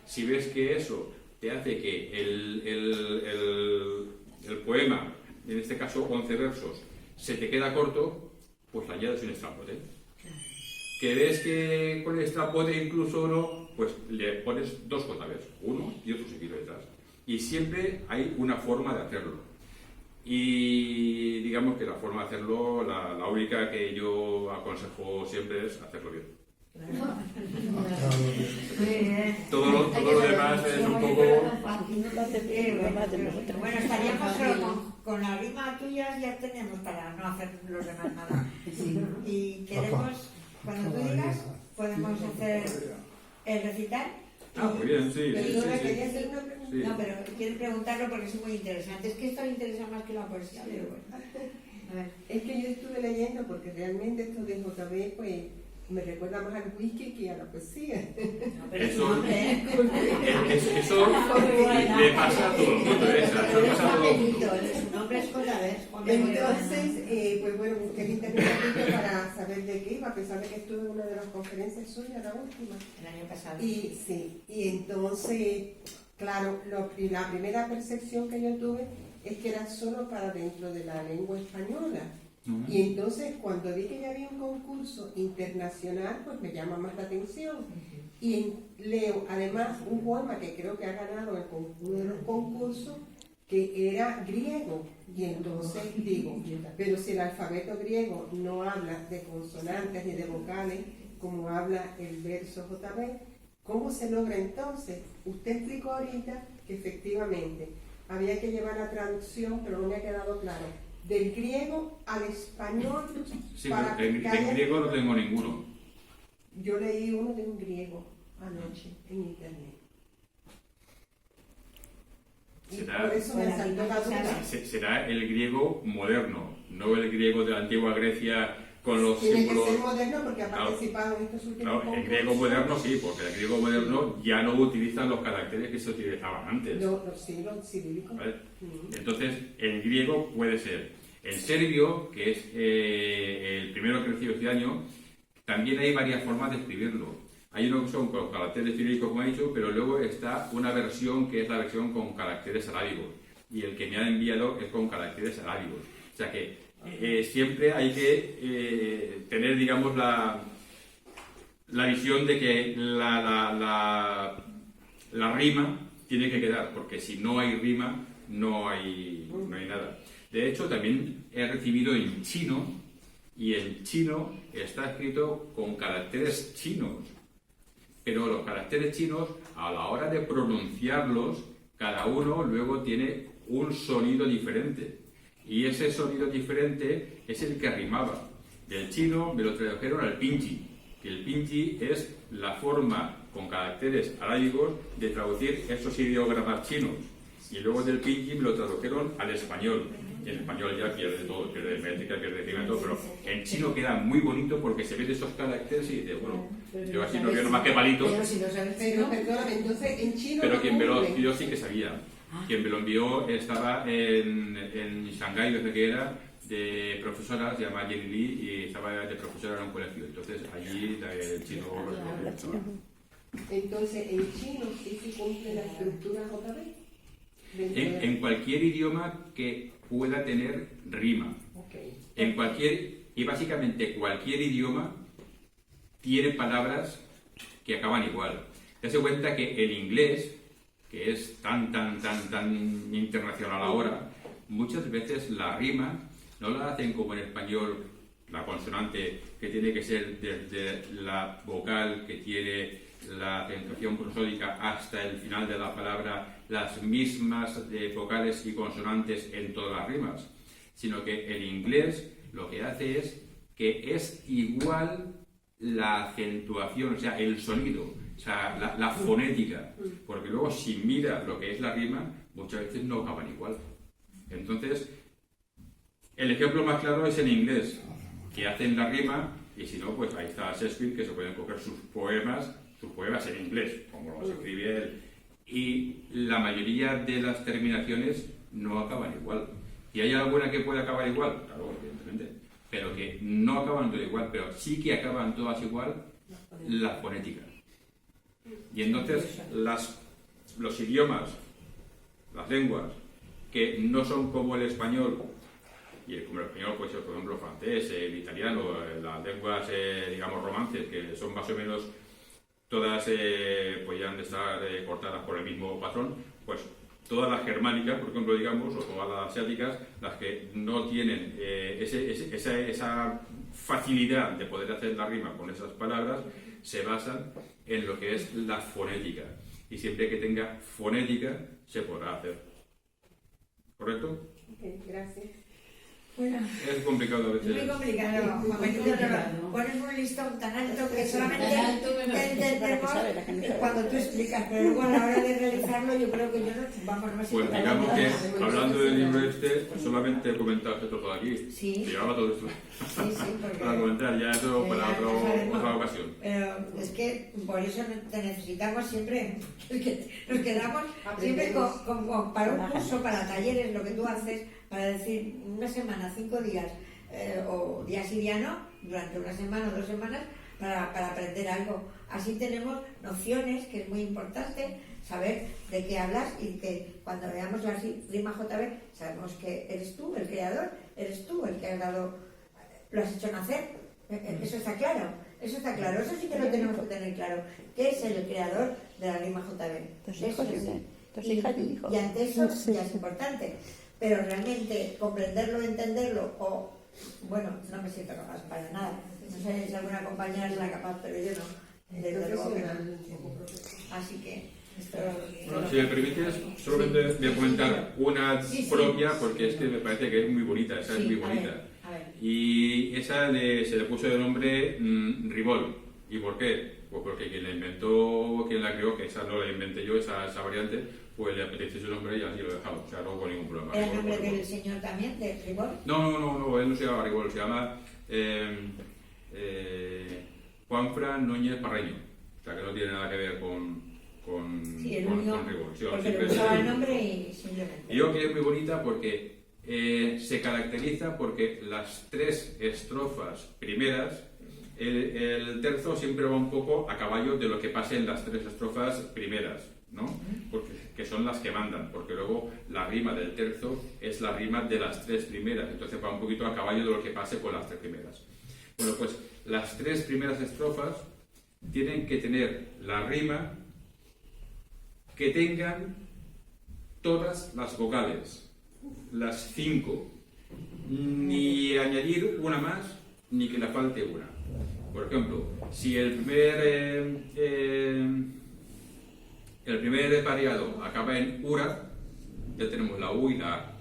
Si ves que eso te hace que el poema, en este caso 11 versos, se te queda corto, pues le añades un extrapote. Que ves que con el extrapote incluso no, pues le pones 2 JBs, uno y otro seguido detrás. Y siempre hay una forma de hacerlo. Y digamos que la forma de hacerlo, la única que yo aconsejo siempre es hacerlo bien. Todo lo demás es un poco... Bueno, estaríamos solo con la rima tuya, ya tenemos para no hacer los demás nada. Y queremos, cuando tú digas, podemos hacer el recital. Muy bien, sí. ¿Quería hacer una pregunta? No, pero quiero preguntarlo porque es muy interesante. Es que esto me interesa más que la poesía, pero bueno. A ver, es que yo estuve leyendo porque realmente esto de JB, pues, me recuerda más al whisky que a la poesía. No, pero Eso es le pasa a todo el mundo, eso le pasa a todo el mundo. Su nombre es JB. Entonces, pues bueno, busqué en internet para saber de qué iba, a pesar de que estuve en una de las conferencias suyas, la última. El año pasado. Y entonces, claro, la primera percepción que yo tuve es que era solo para dentro de la lengua española. Y entonces cuando vi que ya había un concurso internacional, pues me llama más la atención. Y leo además un poema que creo que ha ganado uno de los concursos, que era griego. Y entonces digo, pero si el alfabeto griego no habla de consonantes ni de vocales, como habla el verso JB, ¿cómo se logra entonces? Usted explicó ahorita que efectivamente había que llevar la traducción, pero no me ha quedado claro. Del griego al español. Sí, en griego no tengo ninguno. Yo leí uno de un griego anoche en internet. Por eso me saltó la duda. Será el griego moderno, no el griego de la antigua Grecia con los Tiene símbolos. Que ser moderno porque ha participado en estos últimos concursos. El griego moderno sí, porque el griego moderno ya no utiliza los caracteres que se utilizaban antes. Los cirílicos. ¿Vale? Entonces, el griego puede ser. El serbio, que es el primero que recibo este año, también hay varias formas de escribirlo. Hay uno que son con caracteres cirílicos, como he dicho, pero luego está una versión que es la versión con caracteres arábigos. Y el que me ha enviado es con caracteres arábigos. O sea que siempre hay que tener, digamos, la visión de que la rima tiene que quedar, porque si no hay rima, no hay nada. De hecho, también he recibido en chino, y en chino está escrito con caracteres chinos. Pero los caracteres chinos, a la hora de pronunciarlos, cada uno luego tiene un sonido diferente. Y ese sonido diferente es el que rimaba. Del chino me lo tradujeron al pinyin, que el pinyin es la forma con caracteres arábigos de traducir esos ideogramas chinos. Y luego del pinyin me lo tradujeron al español. Y en español ya pierde todo, pierde métrica, pierde rima, todo, pero en chino queda muy bonito porque se ven esos caracteres y dice, bueno, yo así no veo nomás que palitos. Pero si no sabes Pero perdóname, entonces en chino. Pero quien me lo envió sí que sabía. Quien me lo envió estaba en Shanghái, desde que era, de profesora, se llama Jenny Lee, y estaba de profesora en un colegio. Entonces allí el chino. Entonces en chino sí se cumple la estructura JB. En cualquier idioma que pueda tener rima. Okay. Y básicamente cualquier idioma tiene palabras que acaban igual. Te das cuenta que el inglés, que es tan internacional ahora, muchas veces la rima no la hacen como en español, la consonante que tiene que ser desde la vocal que tiene la acentuación prosódica hasta el final de la palabra, las mismas vocales y consonantes en todas las rimas, sino que el inglés lo que hace es que es igual la acentuación, o sea, el sonido, o sea, la fonética, porque luego si miras lo que es la rima, muchas veces no acaban igual. Entonces, el ejemplo más claro es en inglés, que hacen la rima, y si no, pues ahí está Shakespeare, que se pueden coger sus poemas en inglés, como los escribe él. Y la mayoría de las terminaciones no acaban igual. ¿Y hay alguna que puede acabar igual? Claro, evidentemente. Pero que no acaban todas igual, pero sí que acaban todas igual la fonética. Y entonces los idiomas, las lenguas, que no son como el español, y como el español puede ser, por ejemplo, el francés, el italiano, las lenguas, digamos, romances, que son más o menos todas podrían estar cortadas por el mismo patrón, pues todas las germánicas, por ejemplo, digamos, o todas las asiáticas, las que no tienen esa facilidad de poder hacer la rima con esas palabras, se basan en lo que es la fonética. Y siempre que tenga fonética, se podrá hacer. ¿Correcto? Ok, gracias. Bueno, es complicado a veces. muy complicado. Pones un listón tan alto que solamente te entendemos cuando tú explicas, pero luego a la hora de realizarlo yo creo que yo no me Pues digamos que, hablando del libro solamente he comentado este trozo de aquí. Sí. Que llevaba todo esto. Sí, porque para comentar, ya eso para otra ocasión. Pero es que por eso te necesitamos siempre, nos quedamos siempre para un curso, para talleres, lo que tú haces, para decir una semana, 5 días, o días y días no, durante una semana o 2 semanas, para aprender algo. Así tenemos nociones, que es muy importante, saber de qué hablas y que cuando veamos la rima JB, sabemos que eres tú el creador, eres tú el que has dado, lo has hecho nacer. Eso está claro, eso sí que lo tenemos que tener claro. ¿Qué es el creador de la rima JB? Eso es. Y ante eso ya es importante. Pero realmente comprenderlo, entenderlo, o bueno, no me siento capaz para nada. No sé si alguna compañera es la capaz, pero yo no. Desde luego que no. Así que bueno, si me permites, solamente voy a comentar una propia, porque es que me parece que es muy bonita, esa es muy bonita. A ver. Y esa se le puso de nombre Ribol. ¿Y por qué? Pues porque quien la inventó, quien la creó, que esa no la inventé yo, esa variante, pues le apeteció su nombre y así lo he dejado. O sea, no hubo ningún problema. ¿Era el nombre del señor también, de Ribol? No, él no se llama Ribol, se llama Juanfran Núñez Parreño. O sea, que no tiene nada que ver con Ribol. Sí, porque le usaba el nombre y simplemente. Y yo que es muy bonita porque se caracteriza porque las 3 estrofas primeras, el terzo siempre va un poco a caballo de lo que pase en las 3 estrofas primeras, ¿no? Porque, que son las que mandan, porque luego la rima del terzo es la rima de las 3 primeras, entonces va un poquito a caballo de lo que pase con las 3 primeras. Bueno, pues las 3 primeras estrofas tienen que tener la rima que tengan todas las vocales, las 5, ni añadir una más, ni que le falte una. Por ejemplo, si el primer pareado acaba en ura, ya tenemos la U y la A.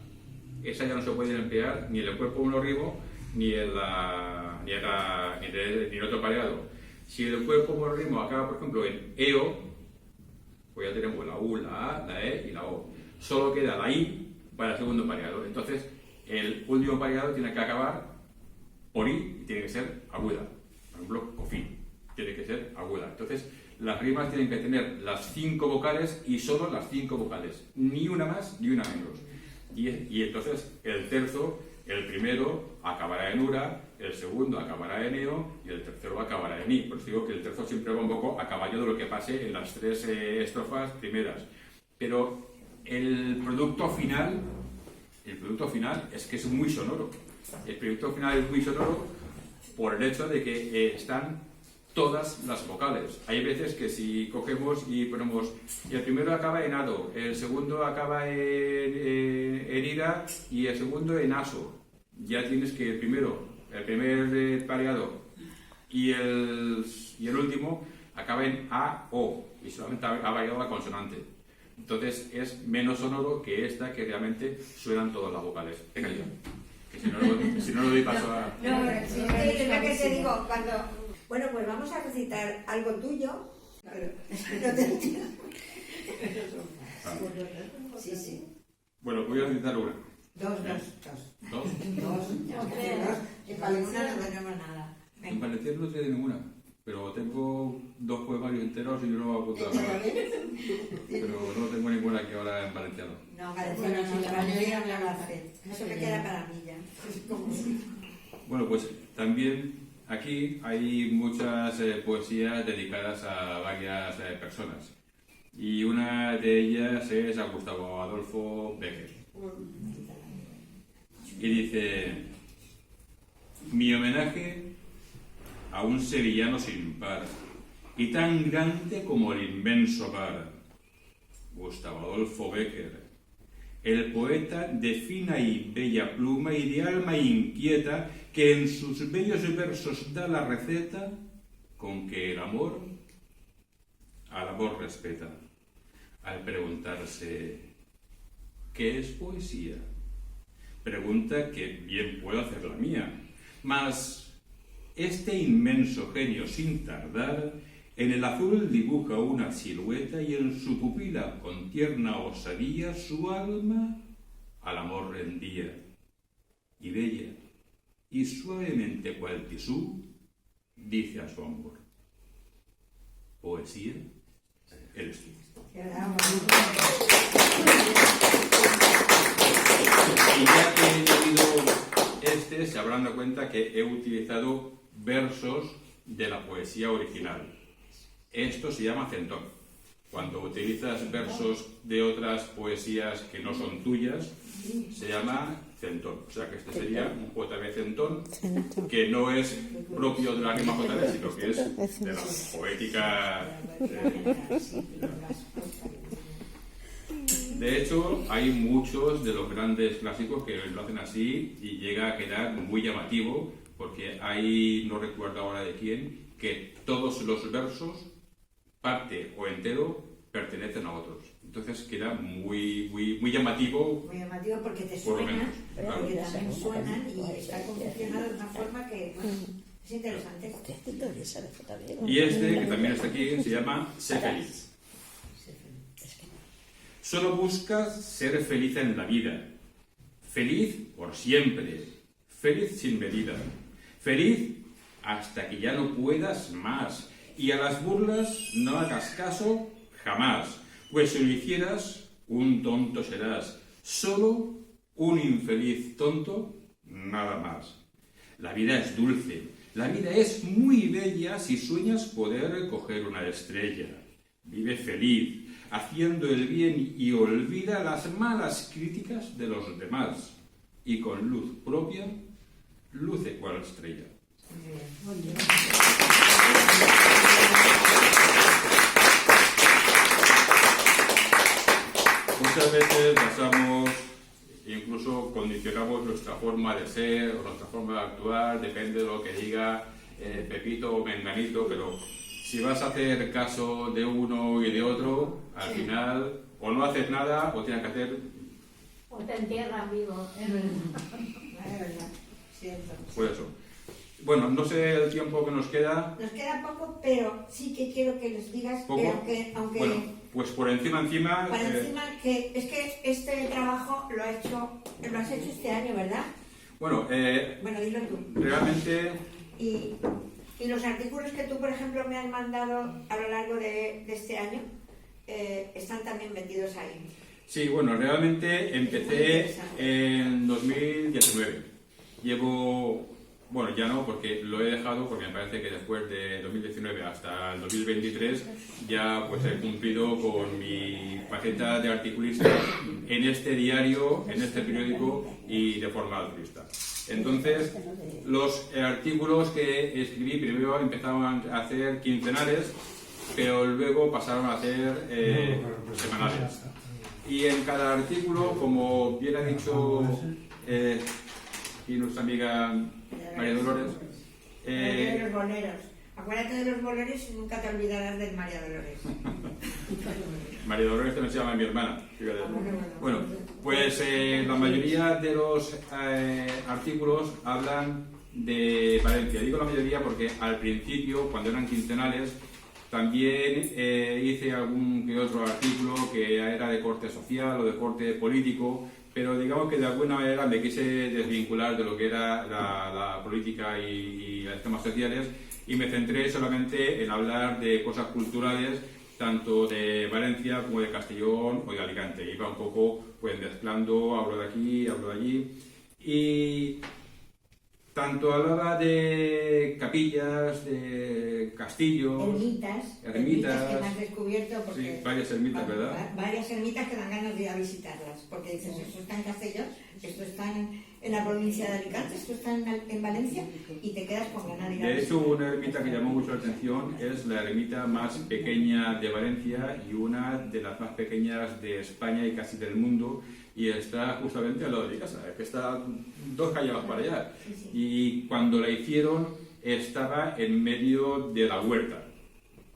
Esa ya no se puede emplear ni en el cuerpo monorribo ni en otro pareado. Si el cuerpo monorribo acaba, por ejemplo, en EO, pues ya tenemos la U, la A, la E y la O. Solo queda la I para el segundo pareado. Entonces, el último pareado tiene que acabar por I y tiene que ser aguda. Por ejemplo, cofín, tiene que ser aguda. Entonces, las rimas tienen que tener las 5 vocales y solo las 5 vocales. Ni una más ni una menos. Y entonces, el terzo, el primero acabará en ura, el segundo acabará en eo y el tercero acabará en i. Por eso digo que el terzo siempre va un poco a caballo de lo que pase en las 3 estrofas primeras. Pero el producto final es que es muy sonoro. El producto final es muy sonoro por el hecho de que están todas las vocales. Hay veces que si cogemos y ponemos, el primero acaba en ado, el segundo acaba en ira y el segundo en aso. Ya tienes que el primer pareado y el último acaba en a, o, y solamente ha variado la consonante. Entonces es menos sonoro que esta, que realmente suenan todas las vocales. Venga ya, que si no lo doy paso a... No, es lo que te digo, cuando... Bueno, pues vamos a recitar algo tuyo. No te entiendo. Sí, sí. Bueno, voy a citar una. Dos. ¿Dos? En Valencia no tenemos nada. En Valencia no tengo ninguna, pero tengo 2 poemarios enteros y uno a apuntar. Pero no tengo ninguna que ahora en valenciano. No, valenciano no, la mayoría no lo hace. Eso me queda para mí ya. Bueno, pues también aquí hay muchas poesías dedicadas a varias personas. Y una de ellas es a Gustavo Adolfo Bécquer. Y dice: mi homenaje a un sevillano sin par, y tan grande como el inmenso mar, Gustavo Adolfo Bécquer, el poeta de fina y bella pluma y de alma inquieta, que en sus bellos versos da la receta con que el amor al amor respeta. Al preguntarse ¿qué es poesía? Pregunta que bien puedo hacer la mía, mas este inmenso genio sin tardar en el azul dibuja una silueta y en su pupila con tierna osadía su alma al amor rendía, y bella y suavemente cual tisú dice a su amor: poesía eres tú. Y ya que he leído se habrán dado cuenta que he utilizado versos de la poesía original. Esto se llama centón. Cuando utilizas versos de otras poesías que no son tuyas, se llama centón. O sea que este sería un JB centón, que no es propio de la rima JB, sino que es de la poética. De hecho, hay muchos de los grandes clásicos que lo hacen así y llega a quedar muy llamativo, porque hay, no recuerdo ahora de quién, que todos los versos, parte o entero, pertenecen a otros. Entonces queda muy llamativo. Muy llamativo porque te por lo suena, menos, claro. porque también suenan y está confeccionado de una forma que es interesante. Y este, que también está aquí, se llama Sé feliz. Solo buscas ser feliz en la vida, feliz por siempre, feliz sin medida, feliz hasta que ya no puedas más, y a las burlas no hagas caso jamás, pues si lo hicieras, un tonto serás, solo un infeliz tonto, nada más. La vida es dulce, la vida es muy bella si sueñas poder coger una estrella. Vive feliz, haciendo el bien y olvida las malas críticas de los demás, y con luz propia, luce cual estrella. Muchas veces basamos, incluso condicionamos nuestra forma de ser o nuestra forma de actuar, depende de lo que diga Pepito o Menganito, pero si vas a hacer caso de uno y de otro, al final o no haces nada o tienes que hacer... O te entierran vivo. Es verdad, cierto. Pues eso. Bueno, no sé el tiempo que nos queda. Nos queda poco, pero sí que quiero que les digas ¿Poco? que aunque Bueno, pues por encima... Para encima, que es que este trabajo lo has hecho este año, ¿verdad? Bueno, Bueno, dilo tú. realmente... Y los artículos que tú, por ejemplo, me has mandado a lo largo de este año están también metidos ahí. Sí, bueno, realmente empecé en 2019. Llevo, bueno, ya no, porque lo he dejado, porque me parece que después de 2019 hasta el 2023 ya pues he cumplido con mi faceta de articulista en este diario, en este periódico y de forma altruista. Entonces, los artículos que escribí primero empezaron a hacer quincenales, pero luego pasaron a hacer semanales. Y en cada artículo, como bien ha dicho y nuestra amiga María Dolores... de los boleros. Acuérdate de los boleros y nunca te olvidarás de María Dolores. María Dolores también se llama mi hermana. Fíjate. Bueno, pues la mayoría de los artículos hablan de Valencia. Digo la mayoría porque al principio, cuando eran quincenales, También hice algún que otro artículo que era de corte social o de corte político, pero digamos que de alguna manera me quise desvincular de lo que era la política y los temas sociales, y me centré solamente en hablar de cosas culturales, tanto de Valencia como de Castellón o de Alicante. Iba un poco pues mezclando, hablo de aquí, hablo de allí, y tanto hablaba de capillas, de castillos, Ermitas que me has descubierto, porque sí, varias ermitas, ¿verdad? Varias ermitas que dan ganas de ir a visitarlas, porque dices, esto está en Castellón, esto está en la provincia de Alicante, esto está en Valencia, y te quedas con ganas de ir a De hecho, visitar. una ermita que llamó mucho la atención es la ermita más pequeña de Valencia y una de las más pequeñas de España y casi del mundo, y está justamente al lado de mi casa, que está 2 calles más para allá. Y cuando la hicieron estaba en medio de la huerta,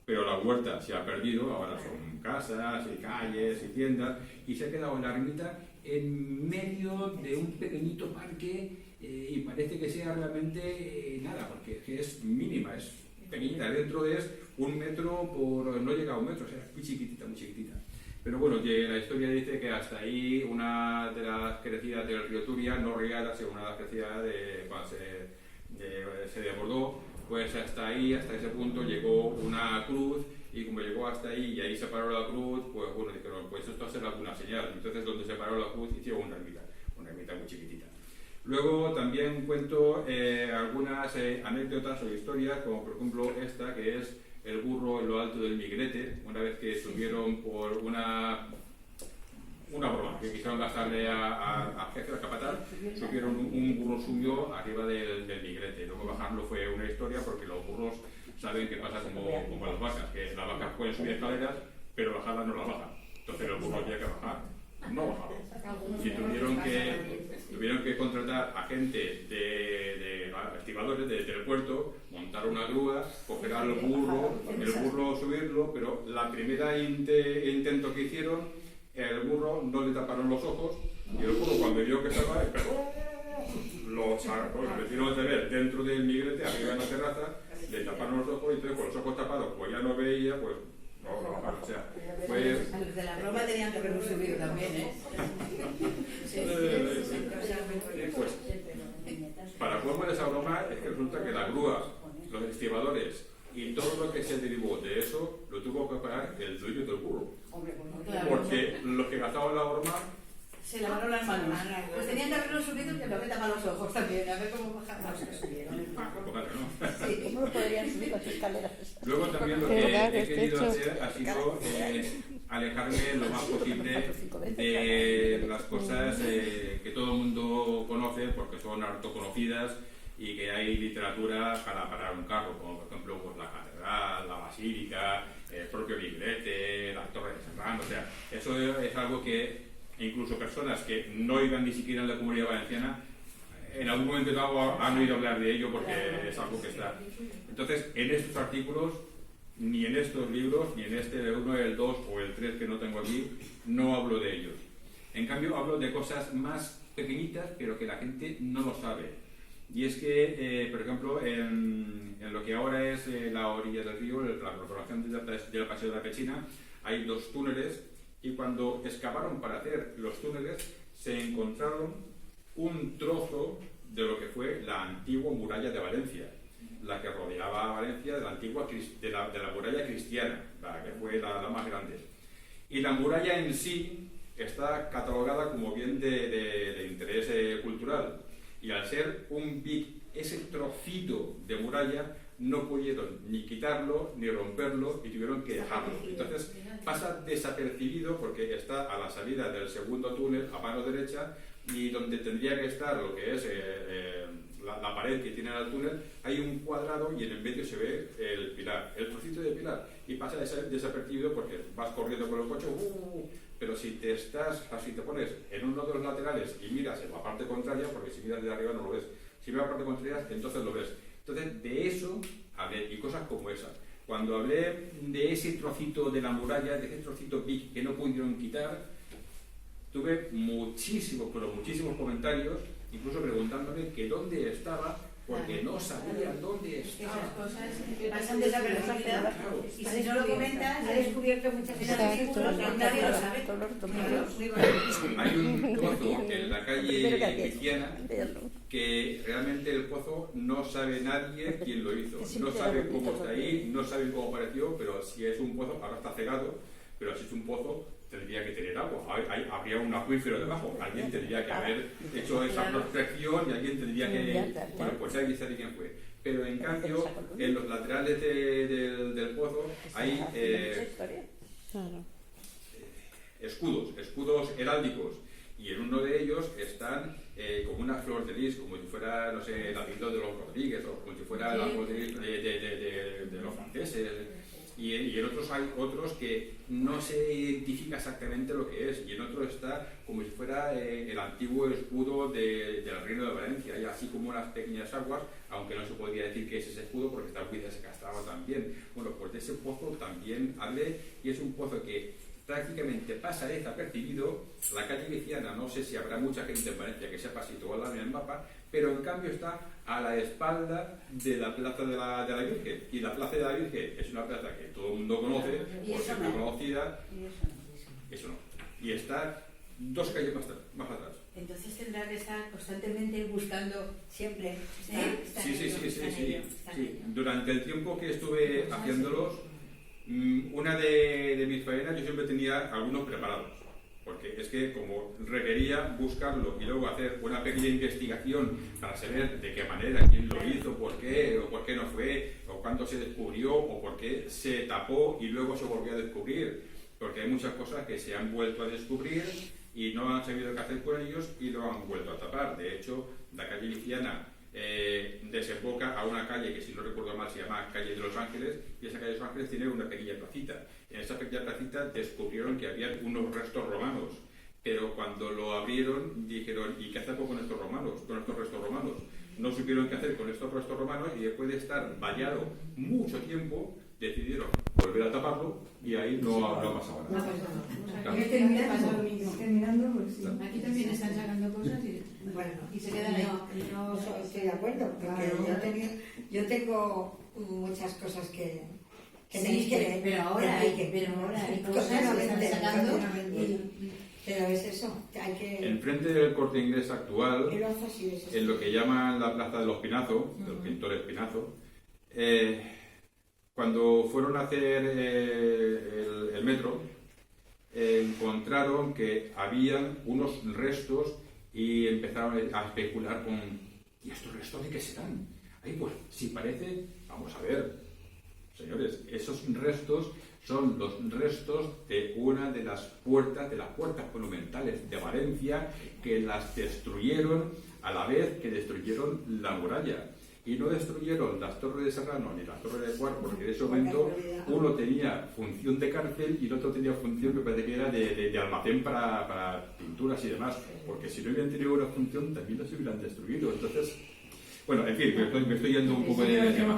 pero la huerta se ha perdido, ahora son casas y calles y tiendas, y se ha quedado la ermita en medio de un pequeñito parque, y parece que sea realmente nada, porque es mínima, es pequeñita, dentro es 1 metro por, no llega a 1 metro, o sea, es muy chiquitita, muy chiquitita. Pero bueno, que la historia dice que hasta ahí una de las crecidas del río Turia, no riada, sino una de las crecidas de cuando se desbordó, pues hasta ahí, hasta ese punto llegó una cruz, y como llegó hasta ahí y ahí se paró la cruz, pues bueno, dijeron, pues esto será alguna señal. Entonces donde se paró la cruz hicieron una ermita muy chiquitita. Luego también cuento algunas anécdotas o historias, como por ejemplo esta, que es el burro en lo alto del Migrete, una vez que subieron por una broma que quisieron gastarle a jefe, al capataz, subieron un burro suyo arriba del Migrete. Luego bajarlo fue una historia, porque los burros saben que pasa como las vacas, que las vacas pueden subir escaleras, pero bajarlas no las bajan. Entonces el burro tenía que bajar, no bajaba. Y tuvieron que contratar a gente de estibadores del puerto, montar una grúa, coger al burro subirlo, pero la primera intento que hicieron, el burro no le taparon los ojos, y el burro cuando vio que estaba, los metieron de ver dentro del Migrete, arriba en la terraza, le taparon los ojos, y entonces con los ojos tapados, pues ya no veía, pues no bajaron. O sea, pues... A los de la broma tenían que haberlo subido también, ¿eh? Pues, para colmo de esa broma, es que resulta que la grúa, los estibadores y todo lo que se derivó de eso, lo tuvo que pagar el dueño del burro. Porque los que gastaban la broma se lavaron las manos. Pues tenían que haberlo subido, que lo que tapan los ojos también, a ver cómo bajaban. ¿Cómo lo podrían subir las escaleras? Luego también lo que he querido hacer ha sido alejarme lo más posible de las cosas que todo el mundo conoce, porque son harto conocidas, y que hay literatura para parar un carro, como por ejemplo pues, la catedral, la basílica, el propio Migrete, la torre de Serrano. O sea, eso es algo que incluso personas que no iban ni siquiera en la Comunidad Valenciana, en algún momento dado han oído hablar de ello, porque es algo que está. Entonces, en estos artículos, ni en estos libros, ni en este, el 1, el 2 o el 3 que no tengo aquí, no hablo de ellos. En cambio, hablo de cosas más pequeñitas, pero que la gente no lo sabe. Y es que, por ejemplo, en lo que ahora es la orilla del río, la prolongación del Paseo de la Pechina, hay 2 túneles, y cuando excavaron para hacer los túneles, se encontraron un trozo de lo que fue la antigua muralla de Valencia, la que rodeaba a Valencia de la antigua de la muralla cristiana, la que fue la más grande. Y la muralla en sí está catalogada como bien de interés cultural, y al ser ese trocito de muralla, no pudieron ni quitarlo ni romperlo, y tuvieron que dejarlo. Entonces pasa desapercibido, porque está a la salida del segundo túnel a mano derecha, y donde tendría que estar lo que es la pared que tiene al túnel, hay un cuadrado y en el medio se ve el pilar, el trocito de pilar, y pasa desapercibido porque vas corriendo con el coche, pero si te pones en uno de los laterales y miras en la parte contraria, porque si miras de arriba no lo ves, si miras la parte contraria entonces lo ves. Entonces de eso hablé, y cosas como esa. Cuando hablé de ese trocito de la muralla, de ese trocito que no pudieron quitar, tuve muchísimos comentarios, incluso preguntándome que dónde estaba porque no sabían dónde Esas estaba. cosas pasan desapercibidas y si no lo comentas, Ha descubierto muchas cosas. Exacto, nadie lo sabe. todo lo Claro, tomamos. muy bonito. Hay un pozo en la Primero que calle aquello. Cristiana que realmente el pozo no sabe nadie quién lo hizo. Que No siempre sabe era cómo bonito, está ahí, no sabe cómo apareció, pero si es un pozo, ahora está cegado, pero si es un pozo tendría que tener agua. Habría un acuífero debajo, alguien tendría que haber hecho esa prospección y alguien tendría que... Bueno, pues alguien sabe quién fue. Pero en cambio, en los laterales del pozo hay Claro. escudos heráldicos, y en uno de ellos están como una flor de lis, como si fuera, no sé, la pintura de los Rodríguez, o como si fuera la flor de lis de los franceses. Y en otros hay otros que no se identifica exactamente lo que es, y en otros está como si fuera el antiguo escudo del Reino de Valencia, y así como unas pequeñas aguas, aunque no se podría decir que es ese escudo porque está muy desgastado también. Bueno, pues de ese pozo también hablé, y es un pozo que prácticamente pasa desapercibido. La calle Veciana, no sé si habrá mucha gente en Valencia que sepa situarla en el mapa, pero en cambio está a la espalda de la Plaza de la Virgen, y la Plaza de la Virgen es una plaza que todo el mundo conoce, Y porque eso es no. muy conocida, Y eso no. y está 2 calles más atrás. Entonces tendrá que estar constantemente buscando. Siempre. Sí. Durante el tiempo que estuve haciéndolos, una de mis faenas yo siempre tenía algunos preparados, porque es que como requería buscarlo y luego hacer una pequeña investigación para saber de qué manera, quién lo hizo, por qué, o por qué no fue, o cuándo se descubrió, o por qué se tapó y luego se volvió a descubrir, porque hay muchas cosas que se han vuelto a descubrir y no han sabido qué hacer con ellos y lo han vuelto a tapar. De hecho, la calle Viciana desemboca a una calle que, si no recuerdo mal, se llama Calle de los Ángeles, y esa calle de los Ángeles tiene una pequeña placita. En esa pequeña placita descubrieron que había unos restos romanos, pero cuando lo abrieron dijeron: ¿y qué hacemos con estos restos romanos? No supieron qué hacer con estos restos romanos, y después de estar vallado mucho tiempo decidieron volver a taparlo, y ahí no pasaba nada. Aquí Terminando, pues sí. Aquí también están sacando cosas y se quedan ahí. No estoy de acuerdo, porque yo tengo muchas cosas que tenéis que leer. Pero ahora hay cosas que están sacando. Pero es eso, hay que... Enfrente del Corte Inglés actual, Él lo hace así, es así. en lo que llaman la Plaza de los Pinazos, del pintor Espinazo, cuando fueron a hacer el metro, encontraron que habían unos restos y empezaron a especular con: ¿y estos restos de qué serán? Ay, pues si parece, vamos a ver, señores, esos restos son los restos de una de las puertas monumentales de Valencia, que las destruyeron a la vez que destruyeron la muralla. Y no destruyeron las Torres de Serrano ni las Torres de Cuart, porque en ese momento uno tenía función de cárcel y el otro tenía función, me parece que era de almacén para pinturas y demás, porque si no hubieran tenido una función también las hubieran destruido. Entonces, bueno, en fin, me estoy yendo un poco de tema.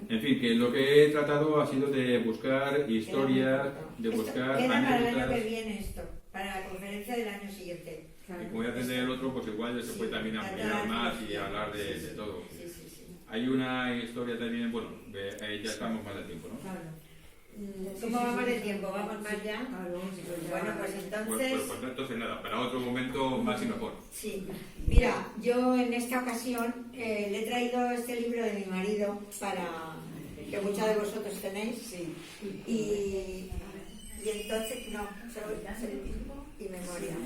En fin, que lo que he tratado ha sido de buscar historias, de buscar Queda para el año que anécdotas. viene esto, para la conferencia del año siguiente. Y como voy a atender el otro, pues igual se puede también ampliar más y hablar de todo. Sí. Hay una historia también, bueno, ya estamos más de tiempo, ¿no? ¿Cómo vamos de tiempo? ¿Vamos más ya? Bueno, pues entonces... Pues entonces nada, para otro momento más y mejor. Sí, mira, yo en esta ocasión le he traído este libro de mi marido para que muchos de vosotros tenéis. Y entonces, no, solo y memoria.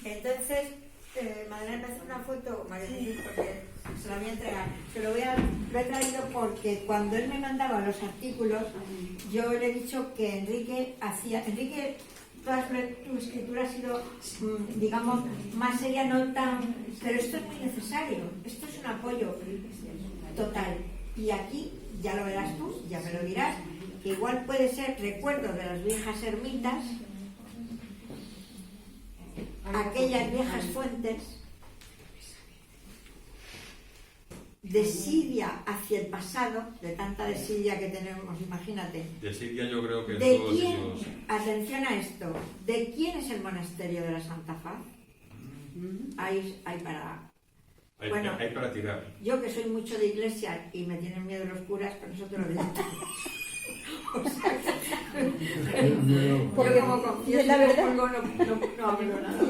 Entonces, Madalena me hace una foto, María Jesús, porque se la voy a entregar. Lo he traído porque cuando él me mandaba los artículos, yo le he dicho que Enrique, toda tu escritura ha sido, digamos, más seria, no tan... Pero esto es muy necesario, esto es un apoyo total. Y aquí, ya lo verás tú, ya me lo dirás, que igual puede ser recuerdos de las viejas ermitas, aquellas viejas fuentes, desidia hacia el pasado, de tanta desidia que tenemos, imagínate. Desidia yo creo que ¿De todos quién, ellos... atención a esto, de quién es el monasterio de la Santa Faz? hay para... Hay, Bueno. hay para tirar. Yo que soy mucho de iglesia y me tienen miedo los curas, con eso te lo digo. O sea, yo como confieso, la verdad. no hablo nada.